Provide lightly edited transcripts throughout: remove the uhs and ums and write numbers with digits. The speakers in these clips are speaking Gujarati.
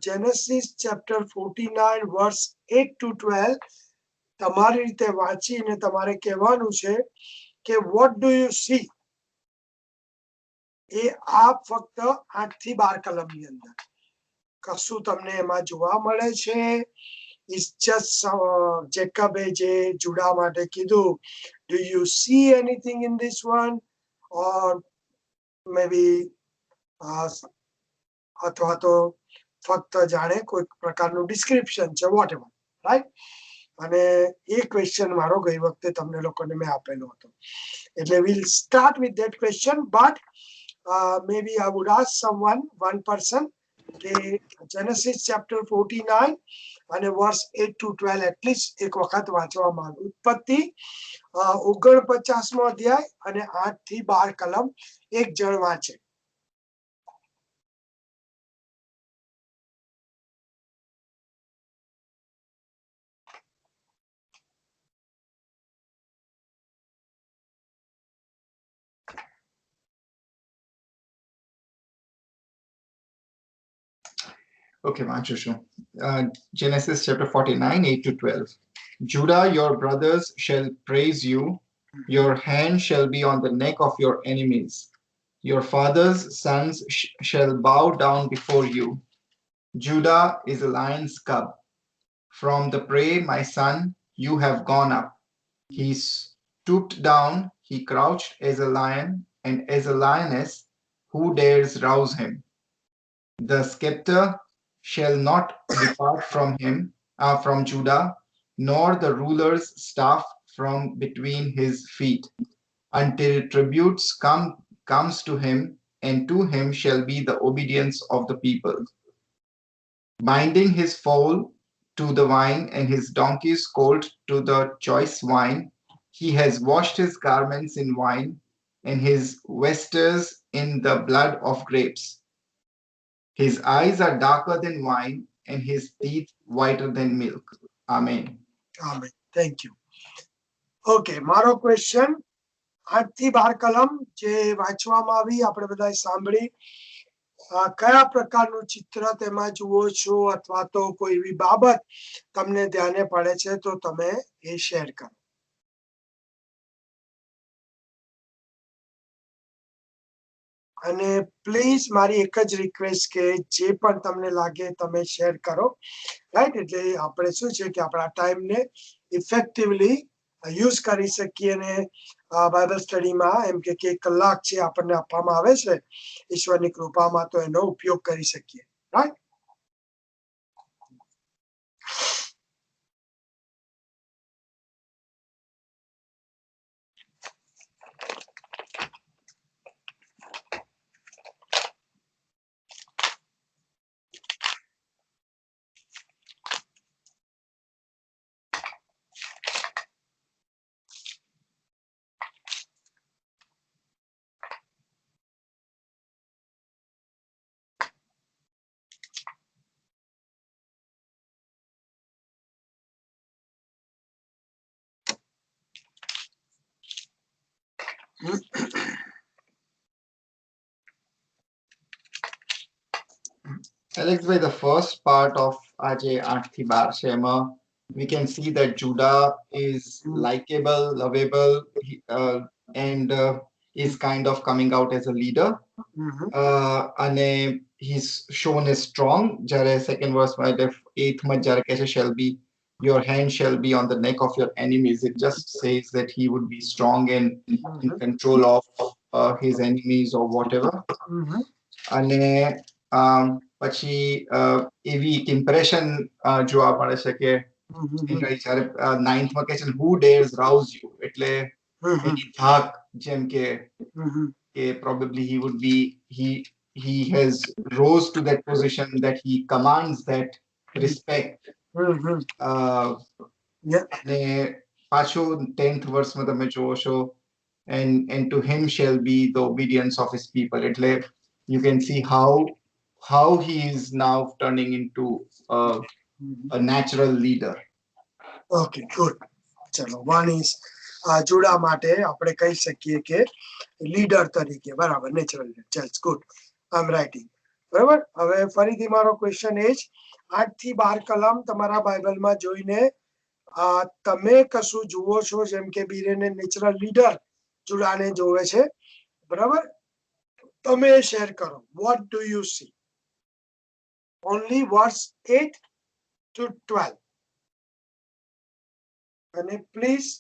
Genesis chapter 49 verse 8 to 12 તમારી રીતે વાંચીને તમારે કહેવાનું છે કે what do you see? એ આ ફક્ત 8 થી 12 કલમની અંદર કશું તમને એમાં જોવા મળે છે. It's just જેકબે જે જુડા માટે કીધું, do you see anything in this one? Or maybe અથવા તો ફક્ત જાણે કોઈ પ્રકારનું ડિસ્ક્રિપ્શન છે, વોટ એવર, રાઈટ. અને એ ક્વેશ્ચન મારો ગઈ વખતે તમને લોકોને મેં આપેલો હતો. એટલે we'll start with that question, but maybe I would ask someone, one person, કે Genesis chapter 49 અને verse 8 to 12 at least એક વખત વાંચવા માંગુ. ઉત્પત્તિ 49મો અધ્યાય અને 8 થી 12 કલમ એક જણ વાંચે. Okay, Manchushu. Genesis chapter 49, 8 to 12. Judah, your brothers shall praise you. Your hand shall be on the neck of your enemies. Your father's sons shall bow down before you. Judah is a lion's cub. From the prey, my son, you have gone up. He stooped down, he crouched as a lion, and as a lioness, who dares rouse him? The scepter shall not depart from him, from Judah, nor the ruler's staff from between his feet, until tributes comes to him, and to him shall be the obedience of the people. Binding his foal to the vine and his donkey's colt to the choice wine, he has washed his garments in wine, and his vestures in the blood of grapes. His eyes are darker than wine, and his teeth whiter than milk. Amen. Amen. Thank you. Okay, મારો ક્વેશ્ચન 8 થી 12 કલમ જે વાંચવામાં આવી, આપણે બધાએ સાંભળી. કયા પ્રકારનું ચિત્ર તેમાં જુઓ છો, અથવા તો કોઈ એવી બાબત તમને ધ્યાને પડે છે તો તમે એ શેર કરો. અને પ્લીઝ મારી એક જ રિક્વેસ્ટ કે જે પણ તમને લાગે તમે શેર કરો, રાઈટ. એટલે આપણે શું છે કે આપણા ટાઈમને ઇફેક્ટિવલી યુઝ કરી શકીએ. અને બાઇબલ સ્ટડીમાં એમ કે 1 કલાક છે આપણને આપવામાં આવે છે ઈશ્વરની કૃપામાં, તો એનો ઉપયોગ કરી શકીએ, right. Alex, by the first part of Aje 8 thi 12 છે, એમાં we can see that Judah is likable, lovable, and is kind of coming out as a leader. And he's shown as strong. Jare second verse, 8th માં જ્યારે કહે છે shall be, your hand shall be on the neck of your enemies. It just says that he would be strong and in control of his enemies or whatever. અને પછી એવી એક ઇમ્પ્રેશન જોવા મળે છે કે જ્યારે 9th માં કહે છે who dares rouse you, એટલે એની ધાક, જેમ કે probably he would be, he has rose to that position that he commands that respect. અને પાછું 10th verse માં તમે જોવો છો, and to him shall be the obedience of his people. એટલે you can see how he is now turning into a natural leader. Okay, good. ચલો, one is જુડા માટે આપણે કહી શકીએ કે લીડર તરીકે, બરાબર, નેચરલ લીડર. ચલ, ગુડ. આઈ એમ રાઇટિંગ. બરાબર. હવે ફરીથી મારો ક્વેશ્ચન એ જ 8 થી 12 કલમ તમારા બાઇબલમાં જોઈને તમે કશું જુઓ છો, જેમ કે બીરેને નેચરલ લીડર જુડાને જોવે છે, બરાબર? તમે શેર કરો. What do you see? Only verse 8 to 12. અને પ્લીઝ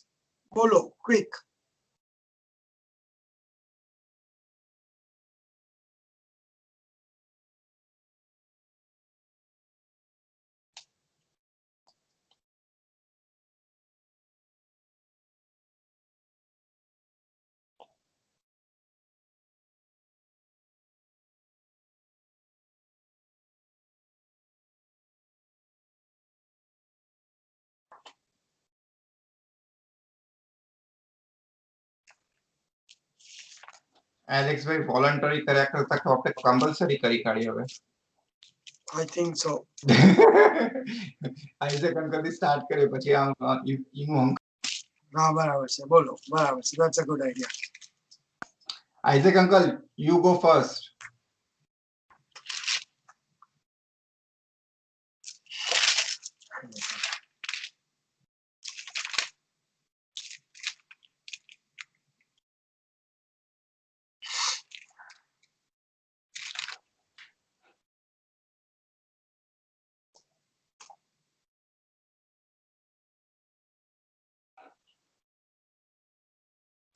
બોલો ક્વિક. એલેક્સ ભાઈ વોલન્ટરી કર્યા કરતા તો આપણે કમ્પલસરી કરી કાઢીએ હવે. I think so. Isaac uncle થી સ્ટાર્ટ કરીએ, પછી આમ ઈનું અંકલ. હા, બરાબર છે. બોલો. બરાબર છે. That's a good idea. Isaac uncle, you go first.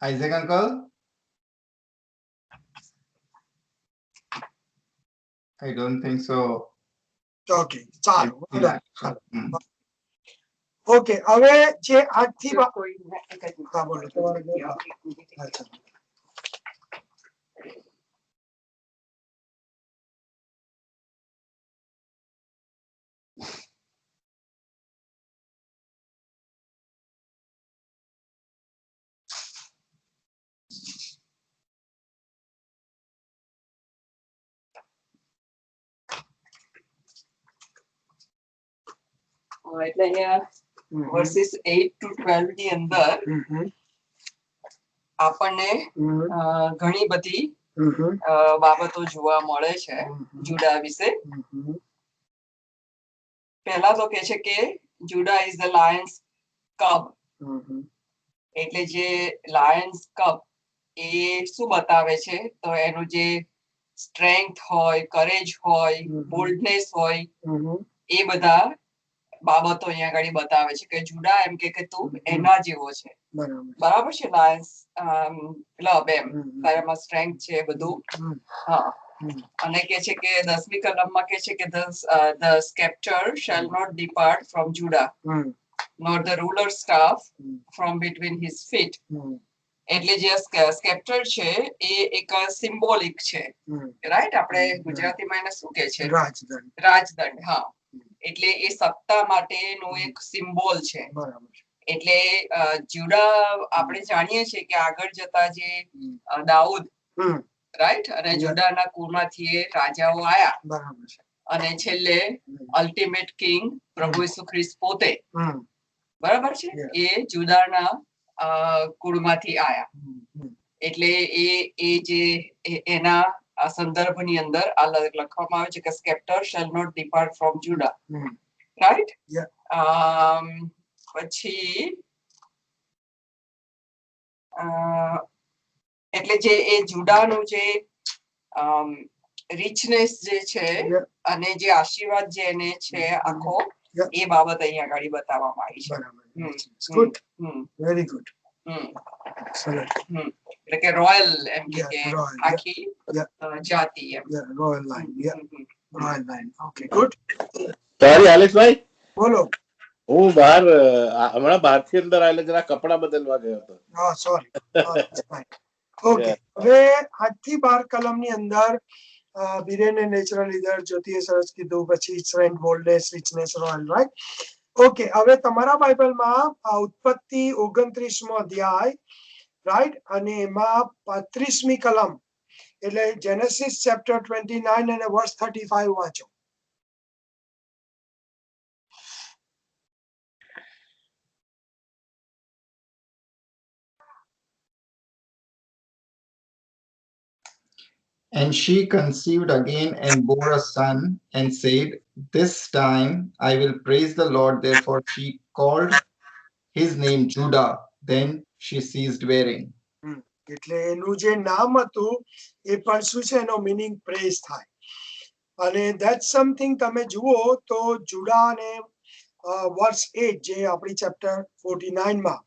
Isaac uncle, I don't think so. Okay, ચાલો. ચાલો. ઓકે, હવે જે 8 થી હા બોલો. અચ્છા. એટલે અહીંયા વર્સિસ 8 to 12 ની અંદર આપણને ઘણી બધી બાબતો જોવા મળે છે જુડા વિશે. પહેલા તો કે છે કે જુડા ઇઝ ધ લાયન્સ કબ. એટલે જે લાયન્સ કબ એ શું બતાવે છે, તો એનું જે સ્ટ્રેન્થ હોય, કરેજ હોય, બોલ્ડનેસ હોય, એ બધા બાબતો અહીંયા આગળ બતાવે છે કે જુડા એમ કે તું એના જેવો છે. બરાબર છે. લાયન્સ ક્લબ એમ તારામાં સ્ટ્રેન્થ છે બધું. હા. અને કે છે કે 10મી કલમમાં કે છે કે the scepter shall not depart from Judah, nor the ruler's staff from between his feet. એટલે જે સ્કેપ્ટર છે એ એક સિમ્બોલિક છે, રાઈટ? આપણે ગુજરાતીમાં એને શું કહે છે? રાજદંડ. હા, એટલે એ સત્તા માટેનું એક સિમ્બોલ છે. એટલે જુડા આપણે જાણીએ છીએ કે આગળ જતા જે દાઉદ, રાઈટ, અને જુડાના કુળમાંથી એ રાજાઓ આયા, અને છેલ્લે અલ્ટિમેટ કિંગ પ્રભુ ઈસુ ખ્રિસ્ત પોતે, બરાબર છે, એ જુદાના કુળમાંથી આયા. એટલે એ જે એના આ સંદર્ભની અંદર આ લખવામાં આવે છે કે sceptre shall not depart from Judah, right? પછી એટલે જે એ જુડાનું જે રિચનેસ જે છે અને જે આશીર્વાદ જે એને છે આખો, એ બાબત અહીંયા આગળ બતાવવામાં આવી છે. Good, very good. એટલે કે રોયલ એમ કે આખી જાતિ એમ. Royal line. Royal line. Okay, good. Sorry આલેશભાઈ, બોલો. હું બહાર હમણાં બહારથી અંદર આવેલા જરા કપડા બદલવા ગયો હતો. હા, સોરી. ઓકે, હવે 8 થી 12 કલમની અંદર બીરેને નેચરલ લીડર, જ્યોતિએ સરસ કીધું, પછી strength, boldness, richness, royal, right? Okay, હવે તમારા બાઇબલમાં ઉત્પત્તિ 29મો અધ્યાય, રાઈટ, અને એમાં 35મી કલમ એટલે જેનેસિસ ચેપ્ટર 29 અને વર્સ 35 વાંચો. And she conceived again and bore a son and said, This time I will praise the Lord. Therefore she called his name Judah. Then she ceased bearing. એટલે એનું જે નામ હતું એ પણ શું છે, એનો મીનિંગ પ્રેઝ થાય. અને ધેટ સમથિંગ તમે જુઓ તો જુડા અને વર્સ 8 જે આપણી ચેપ્ટર 49 માં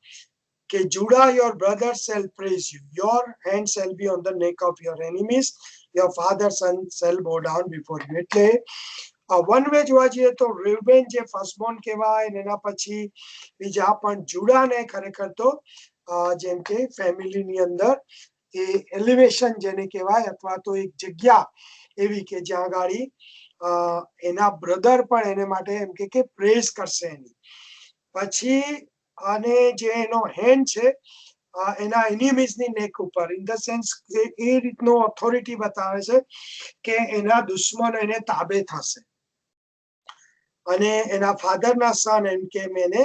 કે Judah, your brothers shall praise you, your hand shall be on the neck of your enemies, your father's son shall bow down before you. એટલે વન વે જોવા જઈએ તો રુબેન જે ફર્સ્ટબોર્ન કહેવાય, અને એના પછી બીજા પણ જુડાને ખરેખર તો જેમ કે ફેમિલીની અંદર એ એલિવેશન જેને કહેવાય, અથવા તો એક જગ્યા એવી કે જ્યાં ગાડી એના બ્રધર પણ એને માટે એમ કે પ્રેઝ કરશે એની. પછી અને જે એનો હેન્ડ છે એના એનિમીઝની નેક ઉપર, ઇન ધ સેન્સ કે એ રીતનો ઓથોરિટી બતાવે છે કે એના દુશ્મનો એને તાબે થશે, અને એના ફાધરના સન એમ કે એને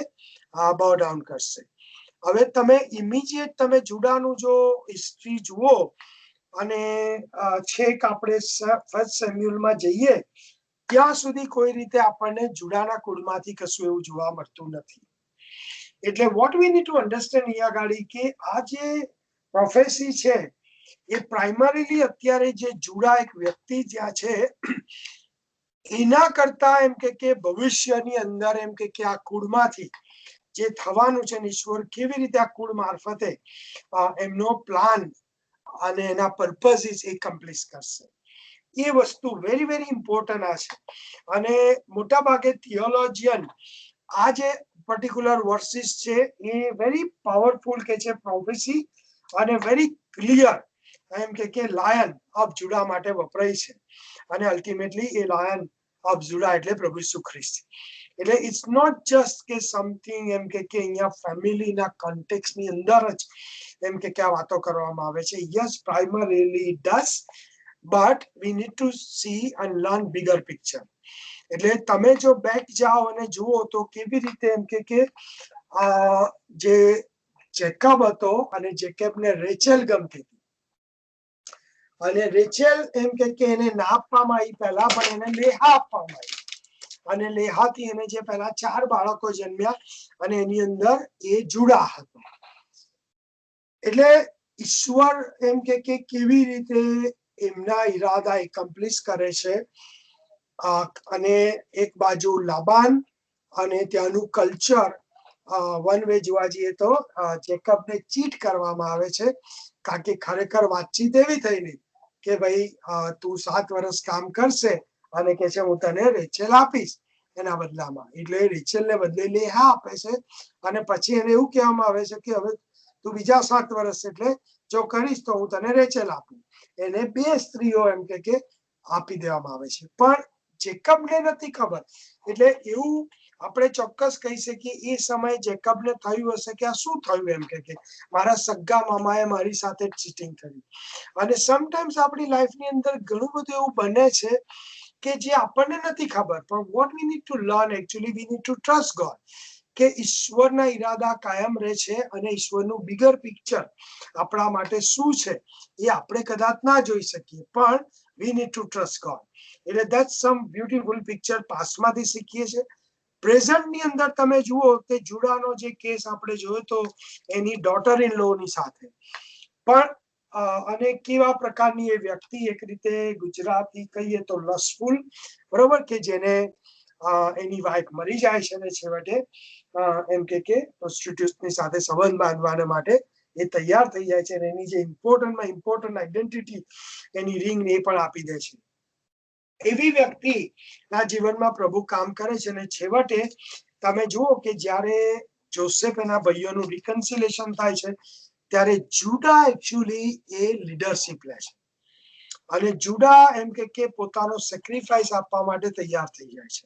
બાવ ડાઉન કરશે. હવે તમે ઇમિડિયેટ તમે જુડાનું જો હિસ્ટ્રી જુઓ અને છેક આપણે ફર્સ્ટ સેમ્યુઅલમાં જઈએ ત્યાં સુધી કોઈ રીતે આપણને જુડાના કુળમાંથી કશું એવું જોવા મળતું નથી. એટલે vote we need to understand અહીંયા ગાડી કે આ જે પ્રોફેસી છે એ પ્રાઇમરીલી અત્યારે જે જુડા એક વ્યક્તિ જ્યાં છે એના કરતા એમ કે ભવિષ્યની અંદર એમ કે આ કુળમાંથી જે થવાનું છે, ઈશ્વર કેવી રીતે આ કુળ મારફતે એમનો પ્લાન અને એના પર્પઝિસ એ કમ્પ્લીટ કરશે, એ વસ્તુ વેરી વેરી ઇમ્પોર્ટન્ટ આ છે. અને મોટા ભાગે થિયોલોજિયન આ જે પર્ટિક્યુલર વર્સિસ છે એ વેરી પાવરફુલ કે છે પ્રોફેસી, અને વેરી ક્લિયર એમ કે લાયન ઓફ જુડા માટે વપરાય છે. અને અલ્ટિમેટલી એ લાયન ઓફ જુડા એટલે પ્રભુ ઈસુ ખ્રિસ્ત. એટલે ઇટ્સ નોટ જસ્ટ કે સમથિંગ એમ કે અહીંયા ફેમિલીના કોન્ટેક્સ્ટની અંદર જ એમ કે આ વાતો કરવામાં આવે છે. Yes, primarily does, but we need two C and learn bigger picture. એટલે તમે જો બેક જાઓ અને જુઓ તો કેવી રીતે એમ કે જે જેકબ હતો અને જેકબને રેચેલ ગમતી હતી, અને રેચેલ એમ કે એને ના આપવામાં આવી પહેલા, પણ એને લેહા આપવામાં આવી, અને લેહાથી એને જે પહેલા 4 બાળકો જન્મ્યા અને એની અંદર એ જુડા હતો. એટલે ઈશ્વર એમ કે કેવી રીતે એમના ઈરાદા એકમ્પ્લીટ કરે છે. અને એક બાજુ લાબાન અને ત્યાંનું કલ્ચર, વન વે જોવા જઈએ તો જેકબને ચીટ કરવામાં આવે છે, કારણ કે ખરેખર વાતચીત એવી થયેલી કે ભાઈ તું 7 વર્ષ કામ કરશે અને કે છે હું તને રેચેલ આપીશ એના બદલામાં. એટલે રેચેલને બદલે લેહા આપે છે, અને પછી એને એવું કહેવામાં આવે છે કે હવે તું બીજા 7 વર્ષ એટલે જો કરીશ તો હું તને રેચેલ આપું. એને 2 સ્ત્રીઓ એમ કે આપી દેવામાં આવે છે, પણ જેકબને નથી ખબર. એટલે એવું આપણે ચોક્કસ કહી શકીએ એ સમયે જેકબને થયું હશે કે આ શું થયું, એમ કે મારા સગા મામાએ મારી સાથે ચીટિંગ કરી. અને સમટાઈમ્સ આપણી લાઈફની અંદર ઘણું બધું એવું બને છે કે જે આપણને નથી ખબર, પણ vote we need to learn actually V need two trust God, કે ઈશ્વરના ઈરાદા કાયમ રહે છે, અને ઈશ્વરનું બિગર પિક્ચર આપણા માટે શું છે એ આપણે કદાચ ના જોઈ શકીએ, પણ વી નીડ ટુ ટ્રસ્ટ ગોડ. એટલે ધેટ્સ સમ બ્યુટીફુલ પિક્ચર પાસ્ટમાંથી શીખીએ છીએ. પ્રેઝન્ટની અંદર તમે જુઓ કે જુડાનો જે કેસ આપણે જોયો તો એની ડોટર ઇન લો ની સાથે, પણ અને કેવા પ્રકારની એ વ્યક્તિ, એક રીતે ગુજરાતી કહીએ તો લસફુલ, બરોબર, કે જેને એની વાઈફ મરી જાય છે અને છેવટે એમ કે પ્રોસ્ટિટ્યુટની સાથે સંબંધ બાંધવાના માટે એ તૈયાર થઈ જાય છે, અને એની જે ઇમ્પોર્ટન્ટ આઈડેન્ટિટી એની રિંગ એ પણ આપી દે છે. એવી વ્યક્તિના જીવનમાં પ્રભુ કામ કરે છે, અને છેવટે તમે જુઓ કે જ્યારે જોસેફ એના ભાઈઓનું રિકન્સિલેશન થાય છે ત્યારે જુડા એકચ્યુઅલી એ લીડરશિપ લે છે, અને જુડા એમ કે પોતાનો સેક્રિફાઈસ આપવા માટે તૈયાર થઈ જાય છે.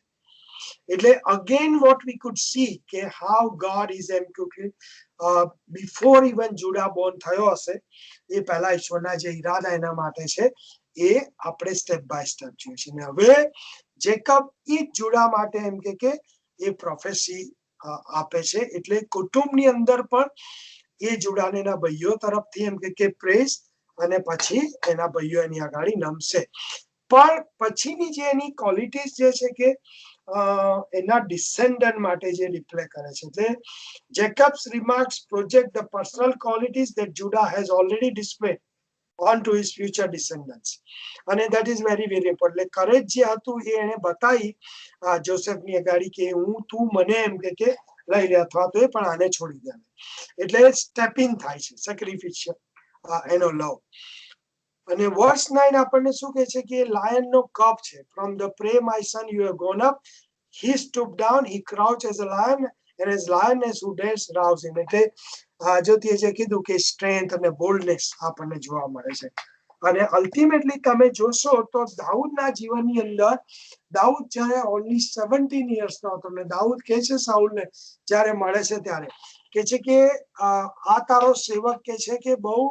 એટલે again what we food C કે હાઉ ગોડ ઇઝ એમ કે બિફોર ઇવન જુડા બોર્ન થયો હશે એ પહેલા ઈશ્વરના જે ઈરાદા એના માટે છે એ આપણે સ્ટેપ બાય સ્ટેપ જોઈએ છીએ. હવે જેકબ એ જુડા માટે એમ કે એ પ્રોફેસી આપે છે. એટલે કુટુંબની અંદર પણ એ જુડાને એના ભાઈઓ તરફથી એમ કે પ્રેઝ અને પછી એના ભાઈઓ એની આગળ નમશે. પણ પછીની જે એની ક્વોલિટીઝ જે છે કે એના ડિસેન્ડન્ટ માટે જે ડિક્લેર કરે છે એટલે Jacob's remarks project the personal qualities that Judah has already displayed on to his future descendants. And that is very very important. એટલે કરેજ જે હતું એ એને બતાવી જોસેફની અગાડી કે હું તું મને એમ કે લઈ લે અથવા તો એ પણ આને છોડી દે. એટલે સ્ટેપિંગ થાય છે સેક્રિફિશિયલ એનો લવ. અને વર્સ 9 આપણને શું કહે છે કે લાયન નો કપ છે. From the prey my son you have gone up, he stooped down, he crouched as a lion, and as lioness who dares rouse him. એટલે જ્યોતિએ જે કીધું કે સ્ટ્રેન્થ અને બોલ્ડનેસ આપણને જોવા મળે છે. અને અલ્ટિમેટલી તમે જોશો તો દાઉદના જીવનની અંદર દાઉદ જ્યારે ઓનલી 17 યર્સનો હતો અને દાઉદ કહે છે સાઉલને જ્યારે મળે છે ત્યારે કે છે કે આ તારો સેવક કે છે કે બહુ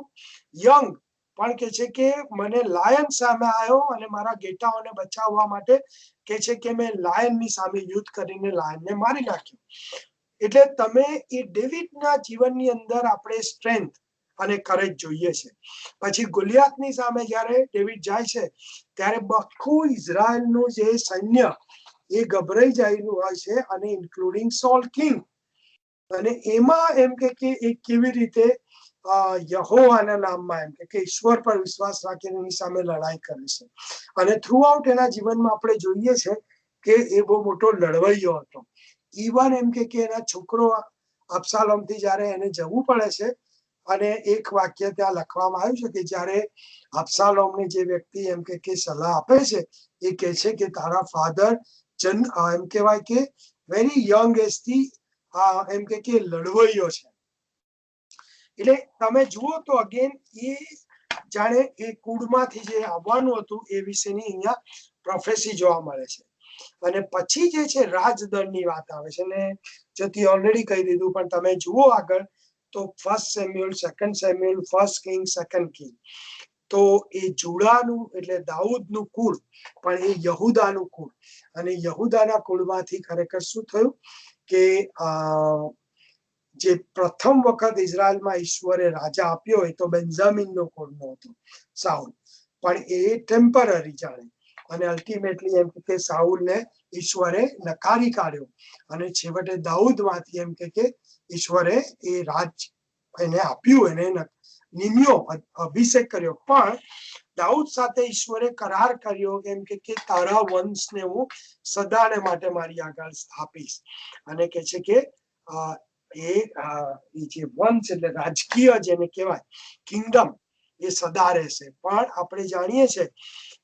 યંગ પણ કે છે કે મને લાયન સામે આવ્યો અને મારા ગેટાઓને બચાવવા માટે કે છે કે મેં લાયનની સામે યુદ્ધ કરીને લાયનને મારી નાખ્યો. એટલે તમે એ ડેવિડના જીવનની અંદર આપણે સ્ટ્રેન્થ અને કરેજ જોઈએ છે. પછી ગોલિયાતની સામે જ્યારે ડેવિડ જાય છે ત્યારે આખું ઇઝરાયલનું જે સૈન્ય એ ગભરાઈ જાયેલું હોય છે અને ઇન્ક્લુડિંગ સોલ કિંગ. અને એમાં એમ કે એ કેવી રીતે યહોવાના નામમાં એમ કે ઈશ્વર પર વિશ્વાસ રાખીને એની સામે લડાઈ કરે છે. અને થ્રુ આઉટ એના જીવનમાં આપણે જોઈએ છે કે એ બહુ મોટો લડવૈયો હતો. ઈવન એમ કે એના છોકરો અબશાલોમથી જ્યારે એને જવું પડે છે અને એક વાક્ય ત્યાં લખવામાં આવ્યું છે કે જ્યારે અબશાલોમને જે વ્યક્તિ એમ કે સલાહ આપે છે એ કહે છે કે તારા ફાધર એમ કહેવાય કે વેરી યંગ એજ થી એમ કે લડવૈયો છે. એટલે તમે જુઓ તો અગેન એ જાણે એ કુળમાંથી જે આવવાનું હતું એ વિશેની અહીંયા પ્રોફેસી જોવા મળે છે. અને પછી જે છે રાજદળની વાત આવે છે ને જતી ઓલરેડી કહી દીધું પણ તમે જુઓ આગળ તો 1 સેમ્યુઅલ 2 સેમ્યુઅલ 1 કિંગ 2 કિંગ તો એ જુડાનું એટલે દાઉદનું કુળ પણ એ યહુદાનું કુળ અને યહુદાના કુળમાંથી ખરેખર શું થયું કે જે પ્રથમ વખત ઇઝરાયલમાં ઈશ્વરે રાજા આપ્યો હોય તો બેન્જામિનનો કુળનો હતો સાઉલ, પણ એ ટેમ્પરરી જાણે અને અલ્ટિમેટલી એમ કે સાઉલને ઈશ્વરે નકારી કાઢ્યો અને છેવટે દાઉદમાંથી એમ કે ઈશ્વરે એ રાજ એને આપ્યું, એને નિમ્યો, અભિષેક કર્યો. પણ દાઉદ સાથે ઈશ્વરે કરાર કર્યો એમ કે તારા વંશને હું સદાને માટે મારી આગળ સ્થાપીશ. અને કે છે કે એ જે વંશ એટલે રાજકીય જેને કહેવાય કિંગડમ એ સદા રહેશે. પણ આપણે જાણીએ છીએ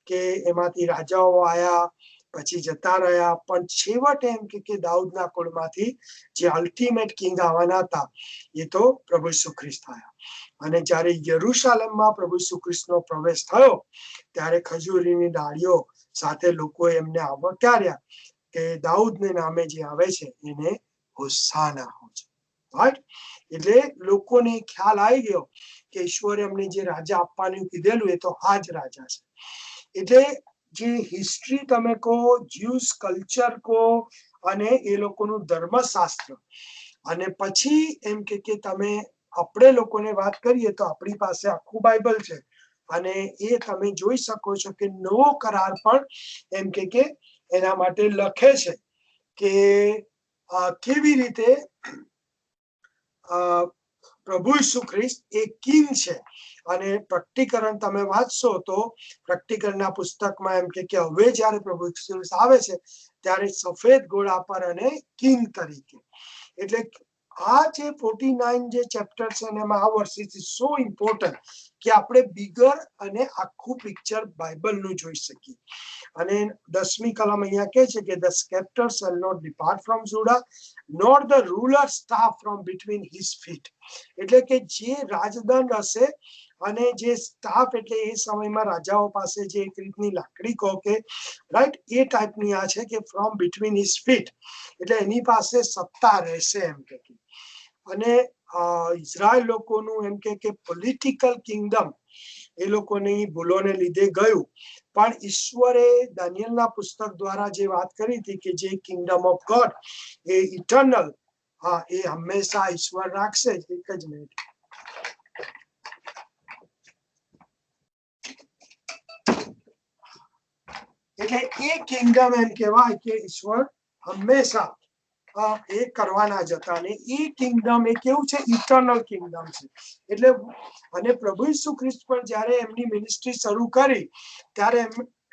કે એમાંથી રાજાઓ આયા પછી જતા રહ્યા પણ છેવટે એમ કે દાઉદના કુળમાંથી જે અલ્ટિમેટ કિંગ આવવાના હતા એ તો પ્રભુ ઈસુ ખ્રિસ્ત થયા. અને જ્યારે યરુશાલેમમાં પ્રભુ ઈસુ ખ્રિસ્તનો પ્રવેશ થયો ત્યારે ખજૂરીની ડાળીઓ સાથે લોકો એમને આવકાર્યા કે દાઉદને નામે જે આવે છે એને હોસાના હો છે. રાઈટ. એટલે લોકોને ખ્યાલ આવી ગયો કે ઈશ્વરે અમને જે રાજા આપવાનું કીધેલું એ તો આ જ રાજા છે. એટલે જે હિસ્ટ્રી તમે કહો, જ્યુસ કલ્ચર કહો અને એ લોકોનું ધર્મશાસ્ત્ર અને પછી એમ કે તમે આપણે લોકોને વાત કરીએ તો આપણી પાસે આખું બાઇબલ છે અને એ તમે જોઈ શકો છો કે નવો કરાર પણ એમ કે એના માટે લખે છે કે કેવી રીતે પ્રભુ ઈસુ ખ્રિસ્ત એ કિંગ છે. અને પ્રકટીકરણ તમે વાંચશો તો પ્રકટીકરણના પુસ્તકમાં એમ કે હવે જ્યારે પ્રભુ ઈસુ આવે છે ત્યારે સફેદ ઘોડા પર અને કિંગ તરીકે. એટલે આ જે 49 જે ચેપ્ટર છે અને એમાં આ વર્સિસ ઇઝ સો ઇમ્પોર્ટન્ટ કે આપણે બિગર અને આખું પિક્ચર બાઇબલનું જોઈ શકીએ. અને 10મી કલમ અહીંયા કહે છે કે the sceptre shall not depart from Judah nor the ruler staff from between his feet. એટલે કે જે રાજદંડ હશે અને જે સ્ટાફ એટલે એ સમયમાં રાજાઓ પાસે જે એક રીતની લાકડી કહો કે રાઈટ એ ટાઈપની આ છે કે ફ્રોમ બિટવીન હિઝ ફીટ એટલે એની પાસે સત્તા રહેશે એમ કે. અને ઇઝરાયલ લોકોનું એમ કે પોલિટિકલ કિંગડમ એ લોકોની ભૂલોને લીધે ગયું. પણ ઈશ્વરે દાનિયેલના પુસ્તક દ્વારા જે વાત કરી હતી કે જે કિંગડમ ઓફ ગોડ એ ઇટર્નલ એ હંમેશા ઈશ્વર રાખશે. એક જ મિનિટ. એટલે એ કિંગડમ એમ કહેવાય કે ઈશ્વર હંમેશા એ કરવાના જ હતા અને એ કિંગડમ એ કેવું છે ઇટર્નલ કિંગડમ છે એટલે અને પ્રભુ ઈસુ ખ્રિસ્ત પણ જ્યારે એમની મિનિસ્ટ્રી શરૂ કરી ત્યારે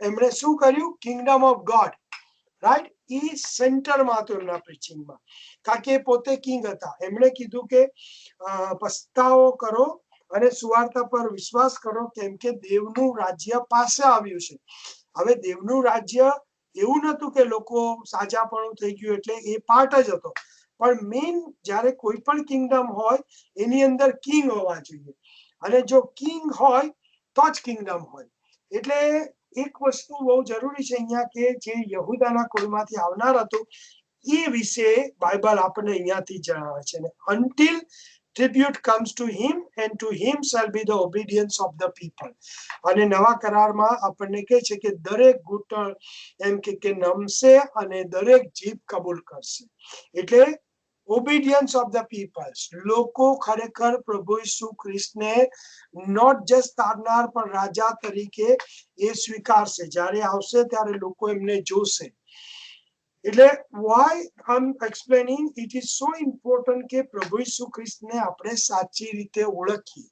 એમણે શું કર્યું કિંગડમ ઓફ ગોડ રાઈટ એ સેન્ટરમાં હતું એમના પ્રીચિંગમાં કારણ કે પોતે કિંગ હતા એમણે કીધું કે પસ્તાવો કરો અને સુવાર્તા પર વિશ્વાસ કરો કેમ કે દેવનું રાજ્ય પાસે આવ્યું છે હવે દેવનું રાજ્ય એવું નતું કે લોકો સાજાપણું થઈ ગયું એટલે એ પાર્ટ જ હતો પણ મેઇન જ્યારે કોઈ પણ કિંગડમ હોય એની અંદર કિંગ હોવા જોઈએ અને જો કિંગ હોય તો જ કિંગડમ હોય એટલે એક વસ્તુ બહુ જરૂરી છે અહીંયા કે જે યહૂદાના કુળમાંથી આવનાર હતું એ વિશે બાઇબલ આપણને અહીંયાથી જણાવે છે અને until tribute comes to him and to him shall be the obedience of the people અને નવા કરારમાં આપણને કહે છે કે દરેક ઘૂંટણ એમ કે નમશે અને દરેક જીભ કબૂલ કરશે એટલે obedience of the people લોકો ખરેખર પ્રભુ ઈસુ ખ્રિસ્તને નોટ જસ્ટ તારનાર પણ રાજા તરીકે એ સ્વીકારશે જ્યારે આવશે ત્યારે લોકો એમને જોશે એટલે why I'm explaining it is so important કે પ્રભુ ઈસુ ખ્રિસ્તને આપણે સાચી રીતે ઓળખીએ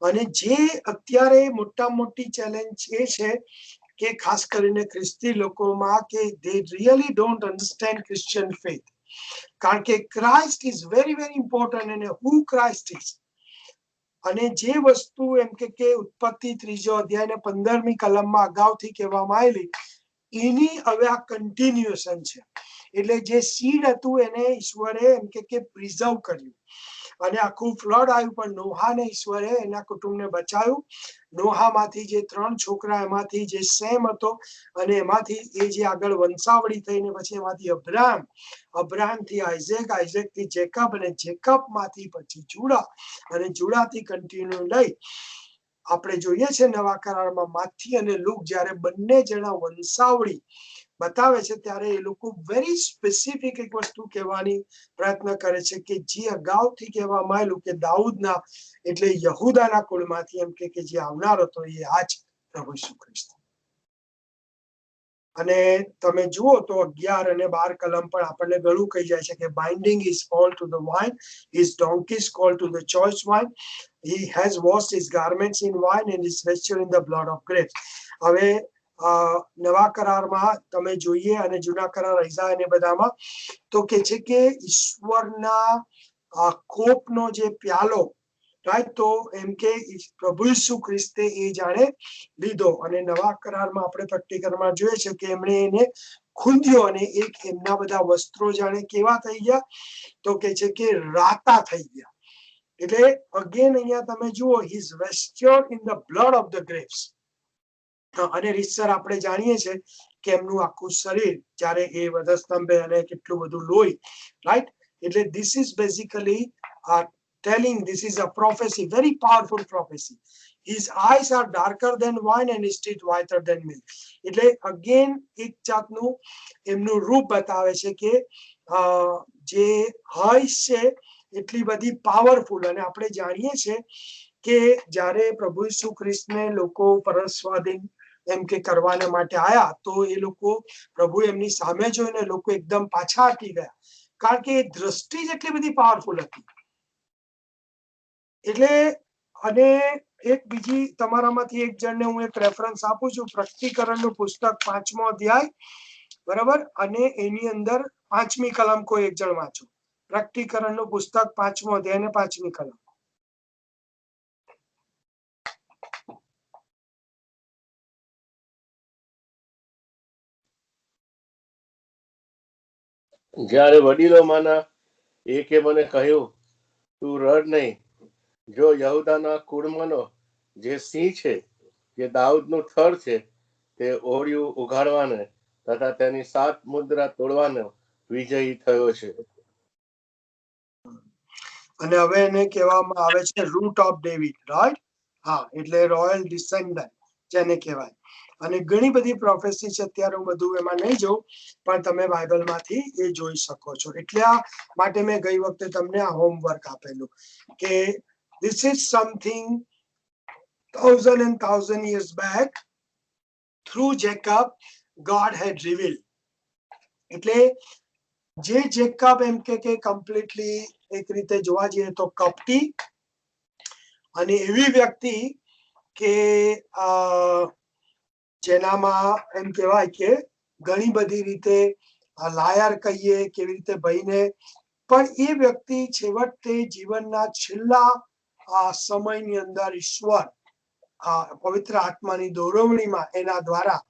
અને જે અત્યારે મોટા મોટી ચેલેન્જ એ છે કે ખાસ કરીને ખ્રિસ્તી લોકોમાં કે they really don't understand Christian faith કારણ કે Christ is very very important and who Christ is અને જે વસ્તુ એમ કે ઉત્પત્તિ 3 અધ્યાય ને 15મી કલમમાં અગાઉથી કહેવામાં આવેલી એની હવે આ કન્ટિન્યુએશન છે એટલે જે સીડ હતું એને ઈશ્વરે એમ કે પ્રિઝર્વ કર્યું અને આખું ફ્લડ આવ્યું પણ નોહાને ઈશ્વરે એના કુટુંબને બચાવ્યું નોહામાંથી જે 3 છોકરા એમાંથી જે સેમ હતો અને એમાંથી એ જે આગળ વંશાવળી થઈને પછી એમાંથી અબ્રાહમથી આઇઝેકથી જેકબ અને જેકબમાંથી પછી જુડા અને જુડાથી કન્ટિન્યુ લઈ આપણે જોઈએ છે નવા કરારમાં માથી અને લૂક જ્યારે બંને જણા વંશાવળી બતાવે છે ત્યારે એ લોકો વેરી સ્પેસિફિક એક વસ્તુ કહેવાની પ્રયત્ન કરે છે કે જે અગાઉથી કહેવામાં આવેલું કે દાઉદના એટલે યહૂદાના કુળમાંથી એમ કે જે આવનાર હતો એ આ જ પ્રભુ ઈસુ ખ્રિસ્ત અને તમે જુઓ તો 11 અને 12 કલમ પણ આપણને ઘણું કહી જાય છે કે binding is called to the wine, his donkey is called to the choice wine, he has washed his garments in wine and is vested in the blood of grapes. હવે નવા કરારમાં તમે જોઈએ અને જૂના કરાર ઈઝાયા ને બધામાં તો કે છે કે ઈશ્વરના કોપનો જે પ્યાલો રાઈટ તો એમ કે પ્રભુ ઈસુ ખ્રિસ્તે એ જાણે લીધો અને નવા કરારમાં આપણે પ્રેક્ટિકલમાં જોઈએ છે કે એમણે એને ખૂંદ્યો અને એક એમના બધા વસ્ત્રો જાણે કેવા થઈ ગયા તો કે છે કે રાતા થઈ ગયા એટલે અગેન અહીંયા તમે જુઓ he is vested in the blood of the grapes અને રીતસર આપણે જાણીએ છે કે એમનું આખું શરીર જ્યારે એ વધસ્તંભે અને કેટલું બધું લોહી રાઈટ એટલે this is basically telling this is a prophecy, very powerful prophecy. His eyes are darker than wine and his teeth whiter than milk. એટલે again એક જાતનું એમનું રૂપ બતાવે છે કે જે હૈસ છે એટલી બધી પાવરફુલ અને આપણે જાણીએ છે કે જ્યારે પ્રભુ ઈસુ ખ્રિસ્તને લોકો પરસ્વાધીન એમ કે કરવાના માટે આયા તો એ લોકો પ્રભુ એમની સામે જોઈને લોકો એકદમ પાછા હટી ગયા કારણ કે દ્રષ્ટિ જ એટલી બધી પાવરફુલ હતી એટલે અને એક બીજી તમારામાંથી એક જણને હું એક રેફરન્સ આપું છું પ્રકટીકરણનું પુસ્તક 5મો અધ્યાય બરાબર અને એની અંદર 5મી કલમ કોઈ એક જણ વાંચો પ્રકટીકરણનું પુસ્તક 5મો અધ્યાય ને 5મી કલમ જ્યારે વડીલોમાંના એકે મને કહ્યું તું રડ નહીં જો યહૂદાના કુળમાંનો જે સિંહ છે જે દાઉદનું થડ છે તે ઓળિયું ઉઘાડવાને તથા તેની 7 મુદ્રા તોડવાનો વિજયી થયો છે અને હવે એને કહેવામાં આવે છે રૂટ ઓફ ડેવિડ રાઈટ હા એટલે રોયલ ડિસેન્ડન્ટ જેને કહેવાય અને ઘણી બધી પ્રોફેસી છે અત્યારે હું બધું એમાં નહીં જઉં પણ તમે બાઇબલમાંથી એ જોઈ શકો છો એટલે આ માટે મેં ગઈ વખતે તમને આ હોમવર્ક આપેલું કે this is something 1000 and 1000 years back through Jacob God had revealed. એટલે જે જેકબ એમ કે કમ્પ્લીટલી એક રીતે જોવા જઈએ તો કપટી અને એવી વ્યક્તિ કે જેનામાં એમ કહેવાય કે ઘણી બધી રીતે લાયર કહીએ કેવી રીતે ભાઈને પણ એ વ્યક્તિ છેવટે જીવનના છેલ્લા સમયની અંદર ઈશ્વર પવિત્ર આત્માની દોરવણીમાં એના દ્વારા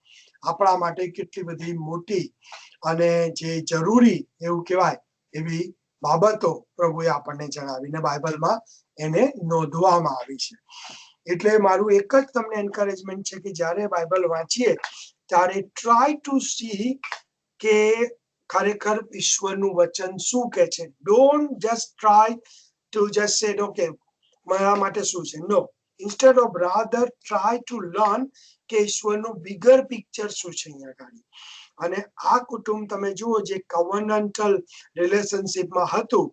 આપણા માટે કેટલી બધી મોટી અને જે જરૂરી એવું કહેવાય એવી બાબતો પ્રભુએ આપણને જણાવીને બાઇબલમાં એને નોંધવામાં આવી છે. એટલે મારું એક જ તમને એન્કરેજમેન્ટ છે કે જ્યારે બાઇબલ વાંચીએ ત્યારે ટ્રાય ટુ સી કે ખરેખર ઈશ્વરનું વચન શું કહે છે. Don't just try to just સે ઓકે મારા માટે શું છે. નો, instead of rather try to learn કે ઈશ્વરનું bigger picture શું છે અહીંયા આગળ. અને આ કુટુંબ તમે જુઓ જે કવર્નન્ટલ રિલેશનશિપમાં હતું